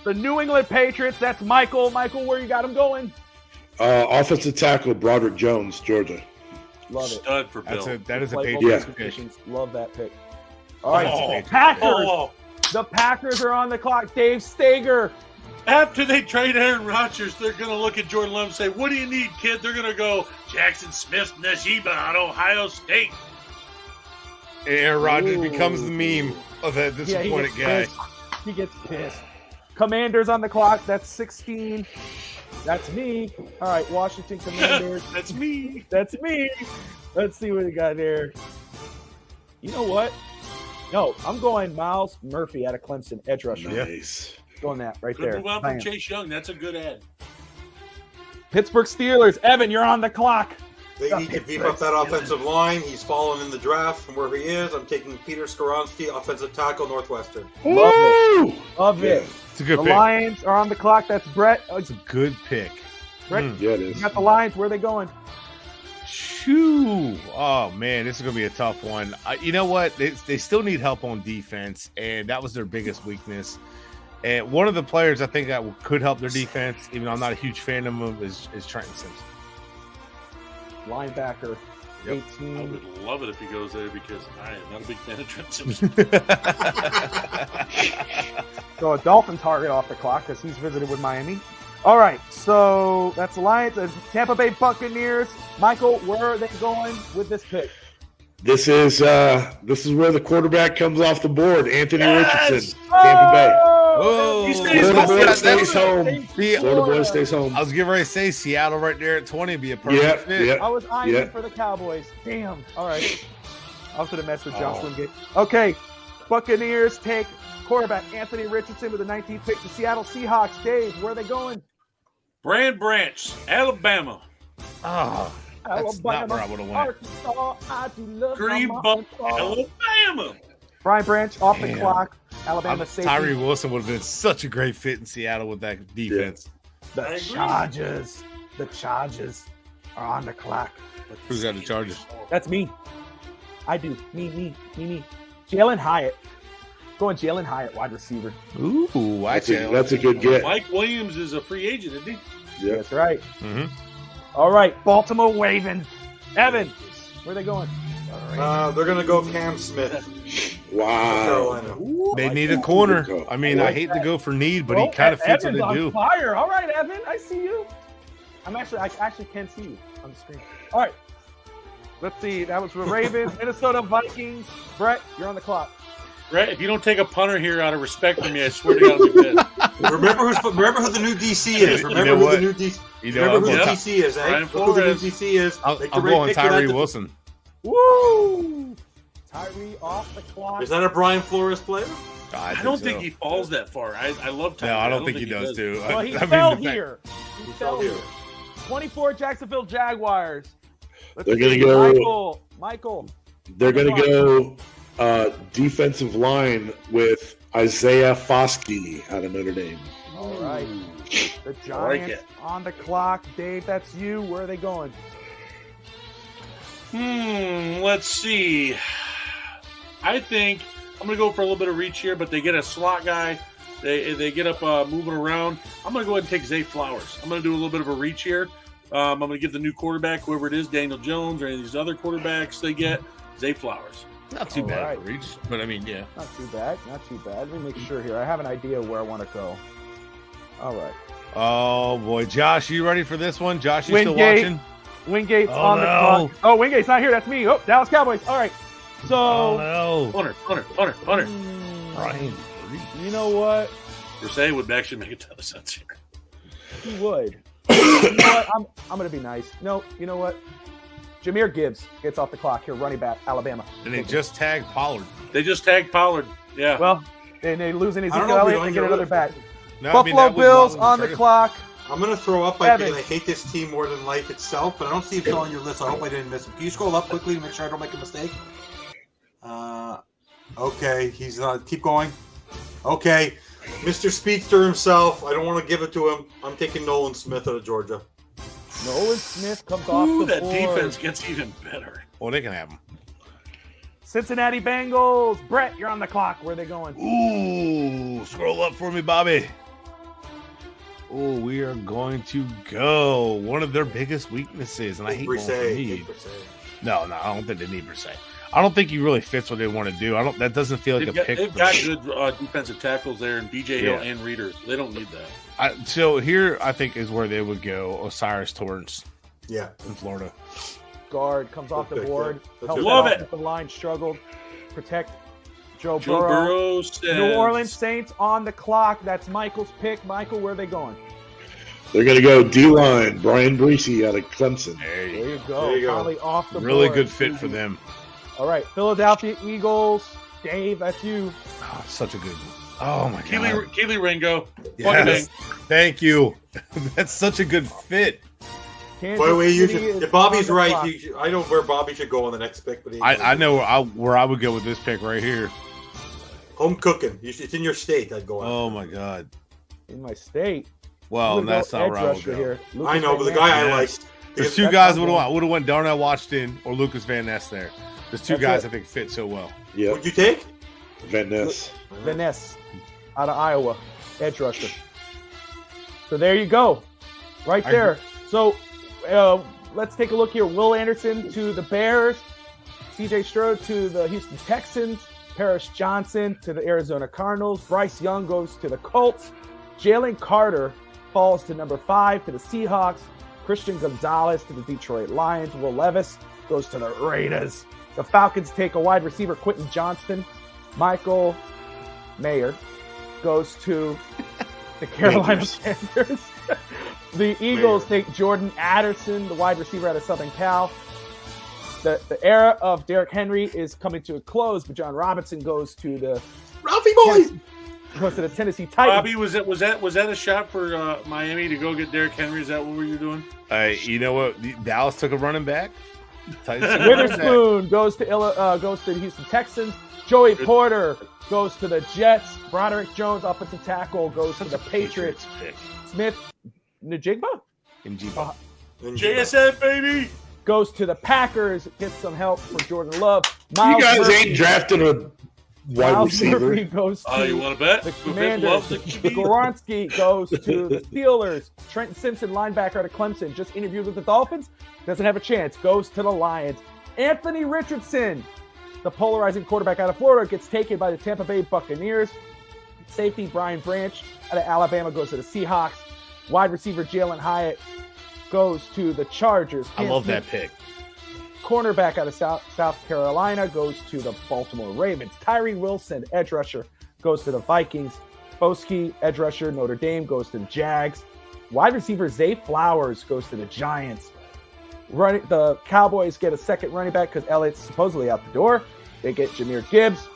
The New England Patriots, that's Michael. Michael, where you got him going? Offensive tackle Broderick Jones, Georgia. Love it. Stud for Bill. That is a Play both Patriots Yeah. pick. positions. Love that pick. All right. Oh. Packers. Oh, The Packers are on the clock. Dave Stager. after they trade Aaron Rodgers, they're going to look at Jordan Love and say, what do you need, kid? They're going to go, Jackson Smith-Najee out of Ohio State. And Aaron Rodgers Ooh. becomes the meme of that disappointed guy. Pissed. He gets pissed. Commanders on the clock. That's 16. That's me. All right, Washington Commanders. That's me. That's me. Let's see what we got there. You know what? No, I'm going Miles Murphy out of Clemson, edge rusher. Nice. Going that right Good there. move on from Bam. Chase Young. That's a good ad. Pittsburgh Steelers. Evan, you're on the clock. They need to beef up that offensive line. He's fallen in the draft from where he is. I'm taking Peter Skoronski, offensive tackle, Northwestern. Love it. Woo! Love it. It's a good The pick. Lions are on the clock. That's Brett. It's a good pick. Brett, Yeah, it you is. got the Lions. Where are they going? Shoo! Oh man, this is gonna be a tough one. You know what? They still need help on defense, and that was their biggest weakness. And one of the players I think that could help their defense, even though I'm not a huge fan of him, is Trenton Simpson. Linebacker. Yep. 18. I would love it if he goes there because I am not a big fan of Trent Simpson. So a Dolphin target off the clock because he's visited with Miami. All right, so that's the Lions. The Tampa Bay Buccaneers. Michael, where are they going with this pick? This is where the quarterback comes off the board. Anthony Richardson, Tampa Bay. Whoa. He stays Florida home. boy stays home. See, Florida boy stays home. I was getting ready to say Seattle right there at 20 would be a perfect fit. Yeah. I was eyeing Yeah. it for the Cowboys. Damn. All right. I was going to mess with Josh Wingate. Okay. Buccaneers take quarterback Anthony Richardson with the 19th pick. The Seattle Seahawks. Dave, where are they going? Brand Branch, Alabama. Oh, that's not where I would have went. Arkansas, I do love Green my Buck, Arkansas. Alabama. Brian Branch off the Damn. clock. Alabama safety. Tyree Wilson would have been such a great fit in Seattle with that defense. The I agree. Chargers. The Chargers are on the clock. Who's got the Chargers? That's me. I do. Me. Jalen Hyatt. Going Jalen Hyatt, wide receiver. Ooh, That's a good get. Mike Williams is a free agent, isn't he? Yeah. That's right. Mm-hmm. All right, Baltimore Ravens. Evan, where are they going? They're going to go Cam Smith. Wow. Carolina. They need a corner. Good call. I mean, I I like hate to go for need, but Oh, he kind of fits what Evan's they on do. fire. All right, Evan, I see you. I actually can't see you on the screen. All right. Let's see. That was the Ravens, Minnesota Vikings. Brett, you're on the clock. Right? If you don't take a punter here out of respect for me, I swear to God, I'll be pissed. Remember who the new DC is. Remember who the new DC. You know, Remember who Yeah. the DC is, eh? Brian Look who the new Flores. DC is. I'm Make the going pick for that. Tyree Wilson. Woo! Tyree off the clock. Is that a Brian Flores player? I don't think he falls that far. I love Tyree. No, I don't think he does too. Well, he I mean, fell the fact- here. He fell here. 24 Jacksonville Jaguars. Let's They're gonna see, go- Michael. They're going to go defensive line with Isaiah Foskey out of Notre Dame. All right. The like Giants it. on the clock. Dave, that's you. Where are they going? Let's see. I think I'm going to go for a little bit of reach here, but they get a slot guy. They get up moving around. I'm going to go ahead and take Zay Flowers. I'm going to do a little bit of a reach here. I'm going to give the new quarterback, whoever it is, Daniel Jones or any of these other quarterbacks they get, Zay Flowers. Not too All bad right. for reach, but I mean, yeah. Not too bad. Not too bad. Let me make sure here. I have an idea where I want to go. All right. Oh boy, Josh, you ready for this one? Josh, you still Wingate. watching? Wingate's Oh, on the no. clock. Oh, Wingate's not here. That's me. Oh, Dallas Cowboys. All right. So, Oh no, Punter. Brian. you know what? Versay would actually make a ton of sense here. He would. You know what? I'm going to be nice. No, you know what? Jahmyr Gibbs gets off the clock here, running back, Alabama. And they just tagged Pollard. They just tagged Pollard. Yeah. Well, and they losing I don't Ezekiel know if we Elliott don't and get get another rid back. of No, I mean, Buffalo that was Bills Waddle on the traded. clock. I'm going to throw up by Evan. because I hate this team more than life itself, but I don't see it on your list. I hope I didn't miss him. Can you scroll up quickly to make sure I don't make a mistake? Okay, he's keep going. Okay, Mr. Speedster himself. I don't want to give it to him. I'm taking Nolan Smith out of Georgia. Nolan Smith comes off Ooh, the that board. defense gets even better. Well, they can have him. Cincinnati Bengals. Brett, you're on the clock. Where are they going? Ooh, scroll up for me, Bobby. Oh, we are going to go one of their biggest weaknesses, and I hate going for need. No, I don't think they need Versay. I don't think he really fits what they want to do. That doesn't feel like They've got good defensive tackles there, and BJ Hill and Reader. They don't need that. So here, I think, is where they would go. Osiris Torrance. Yeah, in Florida. Guard comes off the Good pick, board. yeah. Helps Love that it. offensive line struggled. Protect Joe Joe Burrow. Burrow says, New Orleans Saints on the clock. That's Michael's pick. Michael, where are they going? They're going to go D-line, Brian Breesy out of Clemson. There you go. There you go. Finally off the Really board. good fit for them. All right, Philadelphia Eagles. Dave, that's you. Oh, such a good. Oh my god. Keely Ringo. Yes. Thank you. That's such a good fit. Kansas By the way, City is if Bobby's on the right, clock. I know where Bobby should go on the next pick, but I know where I would go with this pick right here. home cooking. It's in your state. I'd go. Oh my god. In my state. Well, I'm gonna that's go not edge where I would rusher go. here. I Lucas know, but the Van guy Ness. I like. There's two That's guys not would have went Darnell Washington or Lucas Van Ness there. There's two That's guys it. I think fit so well. Yeah, Would you take? Van Ness. Van Ness out of Iowa, edge rusher. So there you go, right I there. So let's take a look here. Will Anderson to the Bears. CJ Stroud to the Houston Texans. Paris Johnson to the Arizona Cardinals. Bryce Young goes to the Colts. Jalen Carter falls to number 5 to the Seahawks. Christian Gonzalez to the Detroit Lions. Will Levis goes to the Raiders. The Falcons take a wide receiver, Quentin Johnston. Michael Mayer goes to the Carolina Panthers. The Eagles take Jordan Addison, the wide receiver out of Southern Cal. The era of Derrick Henry is coming to a close, but John Robinson goes to the Ralphie boys. Goes to the Tennessee Titans. Bobby, was that a shot for Miami to go get Derrick Henry? Is that what you doing? You know what? Dallas took a running back. Witherspoon goes to the Houston Texans. Joey Porter goes to the Jets. Broderick Jones, offensive tackle, goes to the Patriots. Smith Njigba? JSN, baby! Goes to the Packers. Gets some help for Jordan Love. You guys ain't drafting a wide Miles receiver. Murphy goes to you want to bet? the Commanders. Goronski goes to the Steelers. Trenton Simpson, linebacker out of Clemson, just interviewed with the Dolphins. Doesn't have a chance. Goes to the Lions. Anthony Richardson, the polarizing quarterback out of Florida, gets taken by the Tampa Bay Buccaneers. Safety Brian Branch out of Alabama goes to the Seahawks. Wide receiver Jalen Hyatt goes to the Chargers. I love that pick. Cornerback out of South Carolina goes to the Baltimore Ravens. Tyree Wilson, edge rusher, goes to the Vikings. Boski, edge rusher, Notre Dame, goes to the Jags. Wide receiver Zay Flowers goes to the Giants. The Cowboys get a second running back because Elliott's supposedly out the door. They get Jahmyr Gibbs.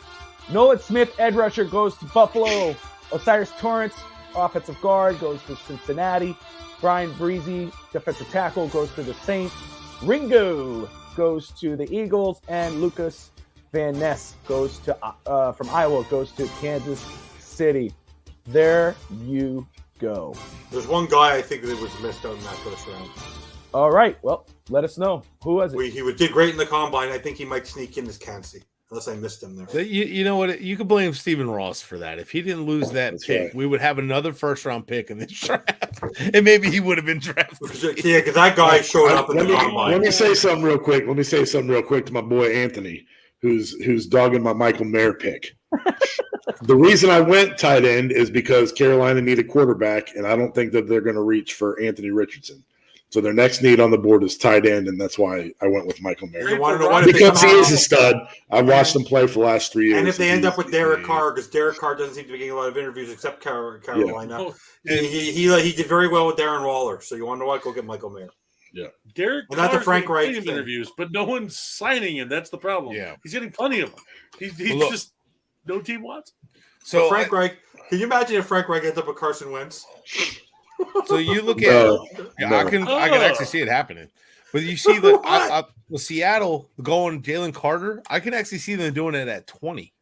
Nolan Smith, edge rusher, goes to Buffalo. Osiris Torrance, offensive guard, goes to Cincinnati. Brian Breezy, defensive tackle, goes to the Saints. Ringo goes to the Eagles, and Lucas Van Ness goes to from Iowa, goes to Kansas City. There you go. There's one guy I think that was missed out in that first round. All right, well, let us know. Who was it? He did great in the combine. I think he might sneak in as Kansas, unless I missed him there. You know what? You could blame Stephen Ross for that. If he didn't lose that pick, right, we would have another first-round pick in this draft, and maybe he would have been drafted. Yeah, because that guy showed up in the combine. Let me say something real quick. To my boy Anthony, who's dogging my Michael Mayer pick. The reason I went tight end is because Carolina needed quarterback, and I don't think that they're going to reach for Anthony Richardson. So their next need on the board is tight end, and that's why I went with Michael Mayer. Because he is a stud. I've watched him play for the last 3 years. And if they end up with Derek Carr, because Derek Carr doesn't seem to be getting a lot of interviews except Carolina. Yeah. He did very well with Darren Waller. So you want to know what? Go get Michael Mayer. Yeah. Derek Carr not the Frank Reich interviews, but no one's signing him. That's the problem. Yeah. He's getting plenty of them. He's just no team wants. So Frank Reich, can you imagine if Frank Reich ends up with Carson Wentz? So you look at I can actually see it happening. But you see the Seattle going Jalen Carter, I can actually see them doing it at 20.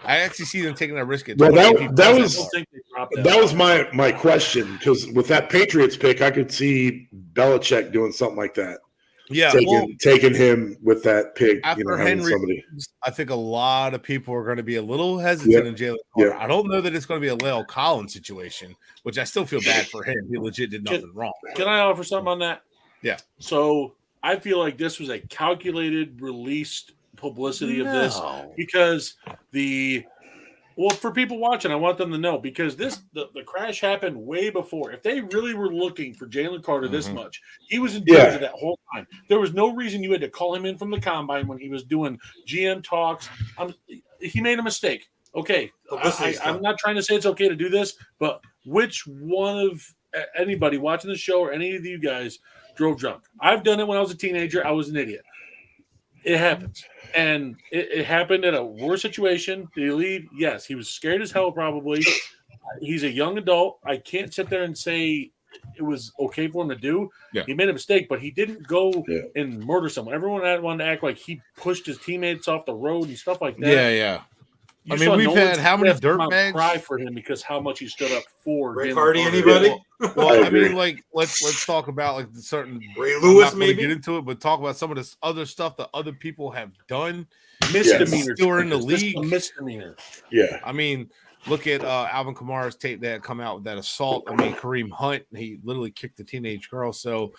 I actually see them taking that risk at 20. That was my question, because with that Patriots pick, I could see Belichick doing something like that. Yeah, taking him with that pick. After Henry, I think a lot of people are going to be a little hesitant in Jalen Carter. Yeah. I don't know that it's going to be a La'el Collins situation, which I still feel bad for him. He legit did nothing wrong. Can I offer something on that? Yeah. So I feel like this was a calculated, released publicity of this because for people watching, I want them to know, because the crash happened way before. If they really were looking for Jalen Carter this much, he was in danger that whole time. There was no reason you had to call him in from the combine when he was doing GM talks. He made a mistake. Okay, I'm not trying to say it's okay to do this, but which one of anybody watching the show or any of you guys drove drunk? I've done it when I was a teenager. I was an idiot. It happens. And it happened in a worse situation. Did he leave? Yes. He was scared as hell, probably. He's a young adult. I can't sit there and say it was okay for him to do. Yeah. He made a mistake, but he didn't go and murder someone. Everyone wanted to act like he pushed his teammates off the road and stuff like that. Yeah. I mean, we've had how many dirtbags cry for him because how much he stood up for. Rick Hardy, anybody? Well, I mean, like let's talk about like the certain Ray Lewis, maybe get into it, but talk about some of this other stuff that other people have done. Misdemeanors, still in the league. Misdemeanor. Yeah, I mean, look at Alvin Kamara's tape that had come out with that assault. I mean, Kareem Hunt, he literally kicked the teenage girl. So,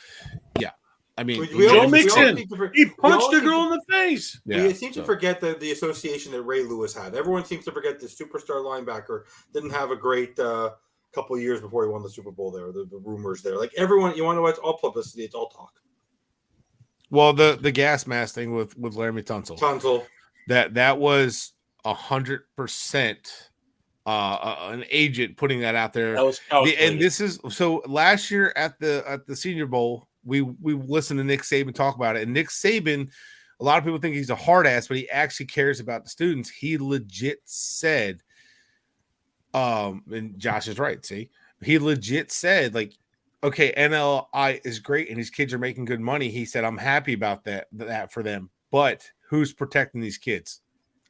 yeah, I mean, Joe Mixon, he punched a girl in the face. We seem to forget the association that Ray Lewis had. Everyone seems to forget the superstar linebacker didn't have a great couple of years before he won the Super Bowl there. The rumors there. Like everyone, you want to know, it's all publicity. It's all talk. Well, the gas mask thing with Laramie Tunsil. That was 100% an agent putting that out there. That was and this is so last year at the Senior Bowl, we listened to Nick Saban talk about it. And Nick Saban, a lot of people think he's a hard ass, but he actually cares about the students. He legit said, and Josh is right, see? He legit said, like, okay, NLI is great and these kids are making good money. He said, I'm happy about that for them. But who's protecting these kids?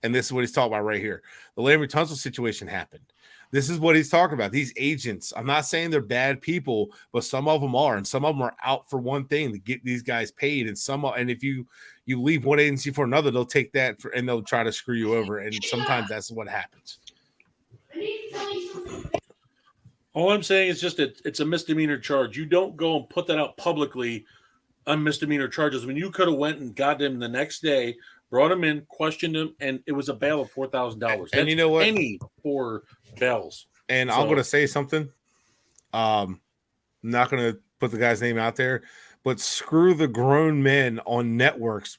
And this is what he's talking about right here. The Laramie Tunsil situation happened. This is what he's talking about. These agents, I'm not saying they're bad people, but some of them are. And some of them are out for one thing to get these guys paid. And if you leave one agency for another, they'll take that and they'll try to screw you over. And sometimes that's what happens. All I'm saying is just it's a misdemeanor charge. You don't go and put that out publicly on misdemeanor charges when you could have went and got him the next day, brought him in, questioned him, and it was a bail of $4,000. And you know what? Any 4 bails. And I'm going to say something. I'm not going to put the guy's name out there, but screw the grown men on networks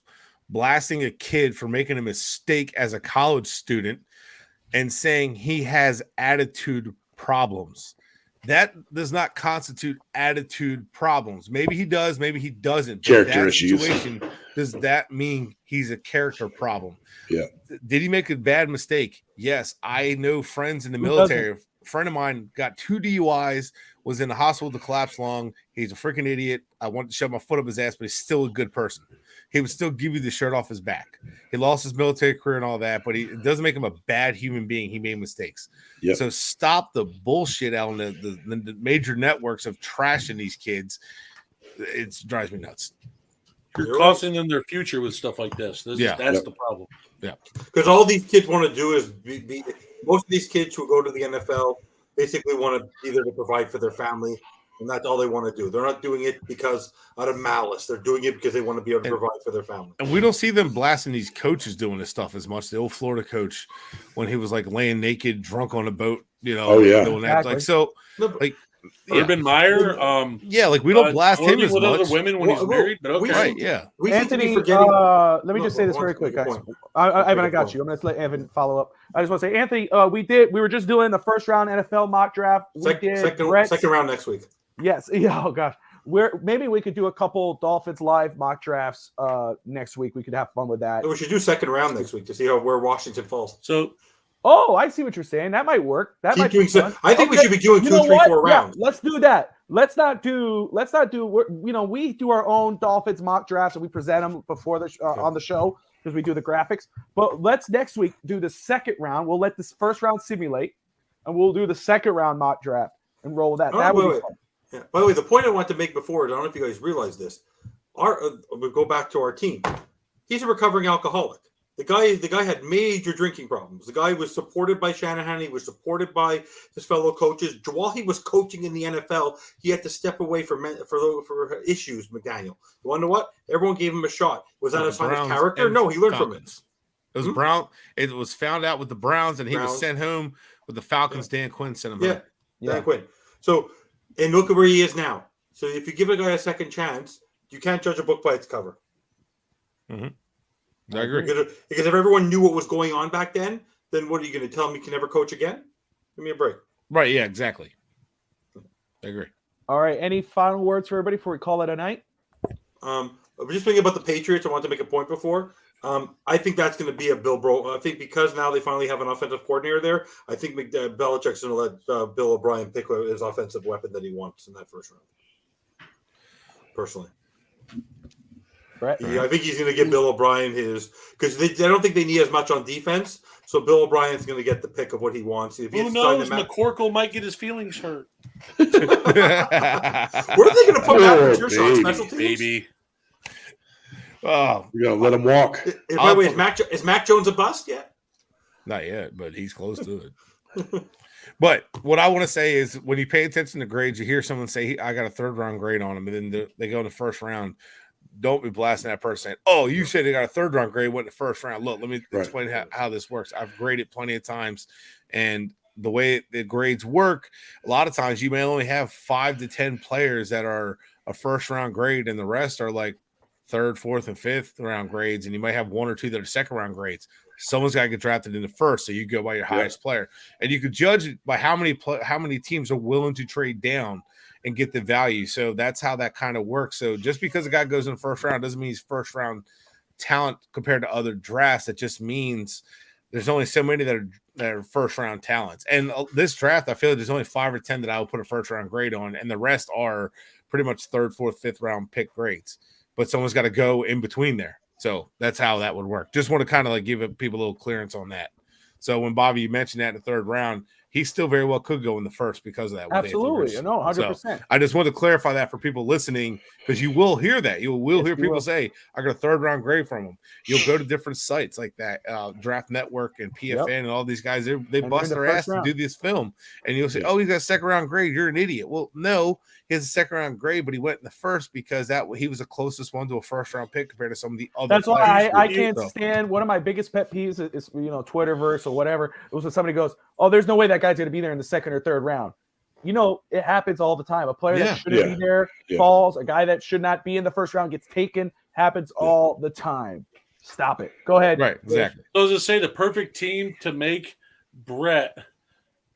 blasting a kid for making a mistake as a college student and saying he has attitude problems. That does not constitute attitude problems. Maybe he does, maybe he doesn't. Character issues. Does that mean he's a character problem? Yeah. Did he make a bad mistake? Yes. I know friends in the military. A friend of mine got 2 DUIs, was in the hospital with a collapsed lung. He's a freaking idiot. I wanted to shove my foot up his ass, but he's still a good person. He would still give you the shirt off his back. He lost his military career and all that, but it doesn't make him a bad human being. He made mistakes. Yep. So stop the bullshit out on the major networks of trashing these kids. It drives me nuts. You're costing them their future with stuff like this. That's the problem. Yeah. Because all these kids want to do is most of these kids who go to the NFL basically want to either to provide for their family, and that's all they want to do. They're not doing it because out of malice. They're doing it because they want to be able to provide for their family. And we don't see them blasting these coaches doing this stuff as much. The old Florida coach, when he was like laying naked, drunk on a boat, doing that. Exactly. Like so, like Urban Meyer, like we don't blast him as with much. other women when he's married, but okay, right? Yeah. We Anthony, seem to be forgetting. let me just say this very quick, guys. Evan, I got you. I'm going to let Evan follow up. I just want to say, Anthony, we were just doing the first round NFL mock draft. Second round next week. Yes. Yeah. Oh gosh. Maybe we could do a couple Dolphins live mock drafts next week. We could have fun with that. We should do second round next week to see where Washington falls. So. Oh, I see what you're saying. That might work. That might be fun. I think we should be doing 2, 3, 4 rounds. Yeah, let's do that. Let's not do. We do our own Dolphins mock drafts and we present them before the on the show because we do the graphics. But let's next week do the second round. We'll let this first round simulate, and we'll do the second round mock draft and roll that. That would be fun. Yeah. By the way, the point I wanted to make before, I don't know if you guys realize this. We'll go back to our team. He's a recovering alcoholic. The guy had major drinking problems. The guy was supported by Shanahan. He was supported by his fellow coaches. While he was coaching in the NFL, he had to step away for issues, McDaniel. You want to know what? Everyone gave him a shot. Was that a sign of character? No, he learned from it. It was Brown. It was found out with the Browns, and he was sent home with the Falcons. Yeah. Dan Quinn sent him home. Dan Quinn. So, and look at where he is now. So if you give a guy a second chance, you can't judge a book by its cover. Mm-hmm. I agree. Because if everyone knew what was going on back then what are you going to tell me? You can never coach again? Give me a break. Right. Yeah, exactly. I agree. All right. Any final words for everybody before we call it a night? We're just thinking about the Patriots. I want to make a point before. I think that's going to be a Bill Bro. I think because now they finally have an offensive coordinator there, I think Belichick's going to let Bill O'Brien pick his offensive weapon that he wants in that first round. Personally. Brett? Yeah, I think he's going to give Bill O'Brien his because I don't think they need as much on defense. So Bill O'Brien's going to get the pick of what he wants. If who knows? McCorkle might get his feelings hurt. Where are they going to put Matt Patricia on special teams? Baby. Oh, you're going to let him walk. By the way, is Mac Jones a bust yet? Not yet, but he's close to it. But what I want to say is when you pay attention to grades, you hear someone say, I got a third round grade on him, and then they go in the first round. don't be blasting that person saying, "Oh, you said they got a 3rd round grade, went in the 1st round." Look, let me explain how this works. I've graded plenty of times, and the way the grades work, a lot of times you may only have 5 to 10 players that are a 1st round grade, and the rest are like 3rd, 4th, and 5th round grades, and you might have 1 or 2 that are 2nd round grades. Someone's got to get drafted in the 1st, so you go by your highest player, and you could judge it by how many teams are willing to trade down and get the value. So that's how that kind of works. So just because a guy goes in the 1st round doesn't mean he's 1st round talent compared to other drafts. It just means there's only so many that are 1st round talents. And this draft, I feel like there's only 5 or 10 that I will put a 1st round grade on, and the rest are pretty much 3rd, 4th, 5th round pick grades. But someone's got to go in between there. So that's how that would work. Just want to kind of like give people a little clearance on that. So when Bobby, you mentioned that in the 3rd round, he still very well could go in the 1st because of that. Absolutely. No, 100%. So I just want to clarify that for people listening, because you will hear that. You will hear people say, I got a 3rd round grade from him. You'll go to different sites like that, Draft Network and PFN and all these guys. They bust their ass to do this film. And you'll say, oh, he's got a 2nd round grade. You're an idiot. Well, no, he has a 2nd round grade, but he went in the 1st because he was the closest one to a 1st round pick compared to some of the other That's players. why I can't stand. One of my biggest pet peeves is Twitterverse or whatever. It was when somebody goes, oh, there's no way that guy's going to be there in the 2nd or 3rd round. It happens all the time. A player that shouldn't be there falls. A guy that should not be in the 1st round gets taken. Happens all the time. Stop it. Go ahead. Right, exactly. So as I say, the perfect team to make Brett,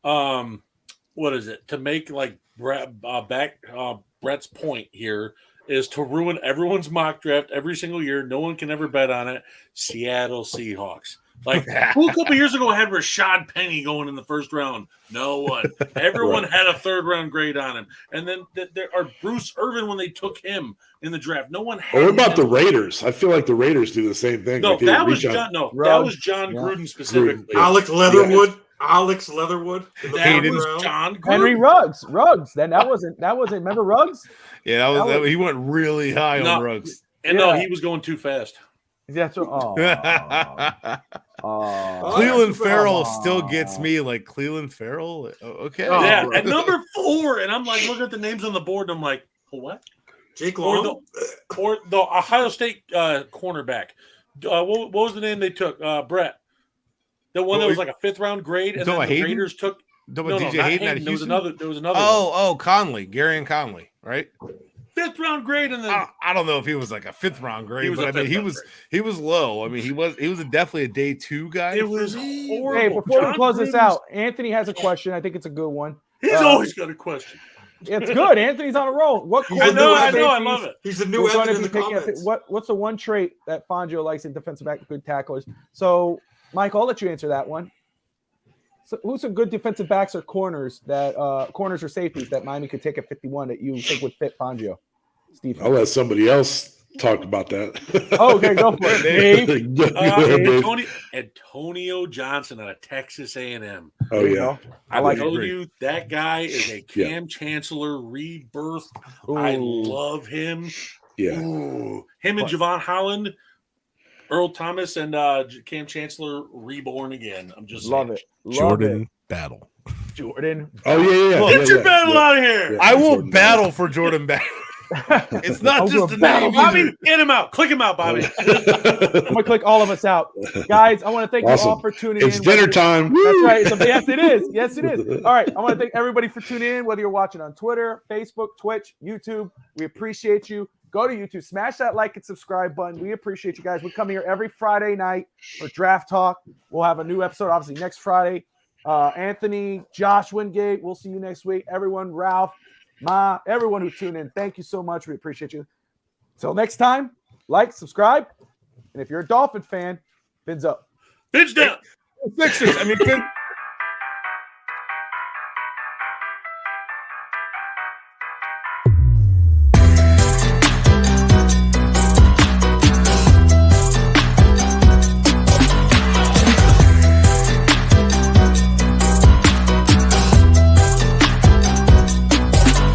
what is it? To make like Brett Brett's point here is to ruin everyone's mock draft every single year. No one can ever bet on it. Seattle Seahawks. Like, who a couple years ago had Rashad Penny going in the 1st round? No one. Everyone had a 3rd round grade on him. And then there are Bruce Irvin when they took him in the draft. No one had. What about the Raiders? I feel like the Raiders do the same thing. No, that was John. No, that was John Gruden specifically. Alex Leatherwood. Alex Leatherwood. That was John Gruden. Henry Ruggs. That wasn't. Remember Ruggs? Yeah, that was he went really high on Ruggs. And no, he was going too fast. That's Cleveland Farrell still gets me, like Cleveland Farrell. Okay. Yeah, at number 4, and I'm like looking at the names on the board, and I'm like, what? Jake Long? Or the Ohio State cornerback. What was the name they took? Brett. The one that was like a 5th round grade, and then the Raiders took. DJ Hayden out of Houston? There was another. Oh, Conley, Gary Conley, right? 5th round grade, and then I don't know if he was like a 5th round grade, but I mean he was low. I mean he was definitely a day 2 guy. It was horrible. Hey, before we close this out, Anthony has a question. I think it's a good one. He's always got a question. It's good. Anthony's on a roll. What? I know. I love it. He's a new Anthony in the comments. What's the one trait that Fangio likes in defensive back, good tacklers? So, Mike, I'll let you answer that one. So who's some good defensive backs or corners or safeties that Miami could take at 51 that you think would fit Fangio? Steve, I'll let somebody else talk about that. Okay, go for it. Antonio Johnson out of Texas A&M. Oh yeah, I told you that guy is a Cam Chancellor rebirth. Ooh. I love him. Yeah, Ooh. Him and Javon Holland, Earl Thomas, and Cam Chancellor reborn again. I'm just love it. Jordan Battle. Jordan. Oh yeah. Get your battle out of here. I will Jordan battle for Jordan Battle. It's not just a name. Bobby, get him out. Click him out, Bobby. I'm gonna click all of us out, guys. I want to thank you all for tuning in. It's dinner time. That's right. Yes, it is. Yes, it is. All right. I want to thank everybody for tuning in, whether you're watching on Twitter, Facebook, Twitch, YouTube. We appreciate you. Go to YouTube, smash that like and subscribe button. We appreciate you guys. We come here every Friday night for Draft Talk. We'll have a new episode, obviously, next Friday. Anthony, Josh Wingate, we'll see you next week. Everyone, Ralph, Ma, everyone who tuned in, thank you so much. We appreciate you. Until next time, like, subscribe. And if you're a Dolphin fan, fins up. Fins down. Sixers. I mean, good.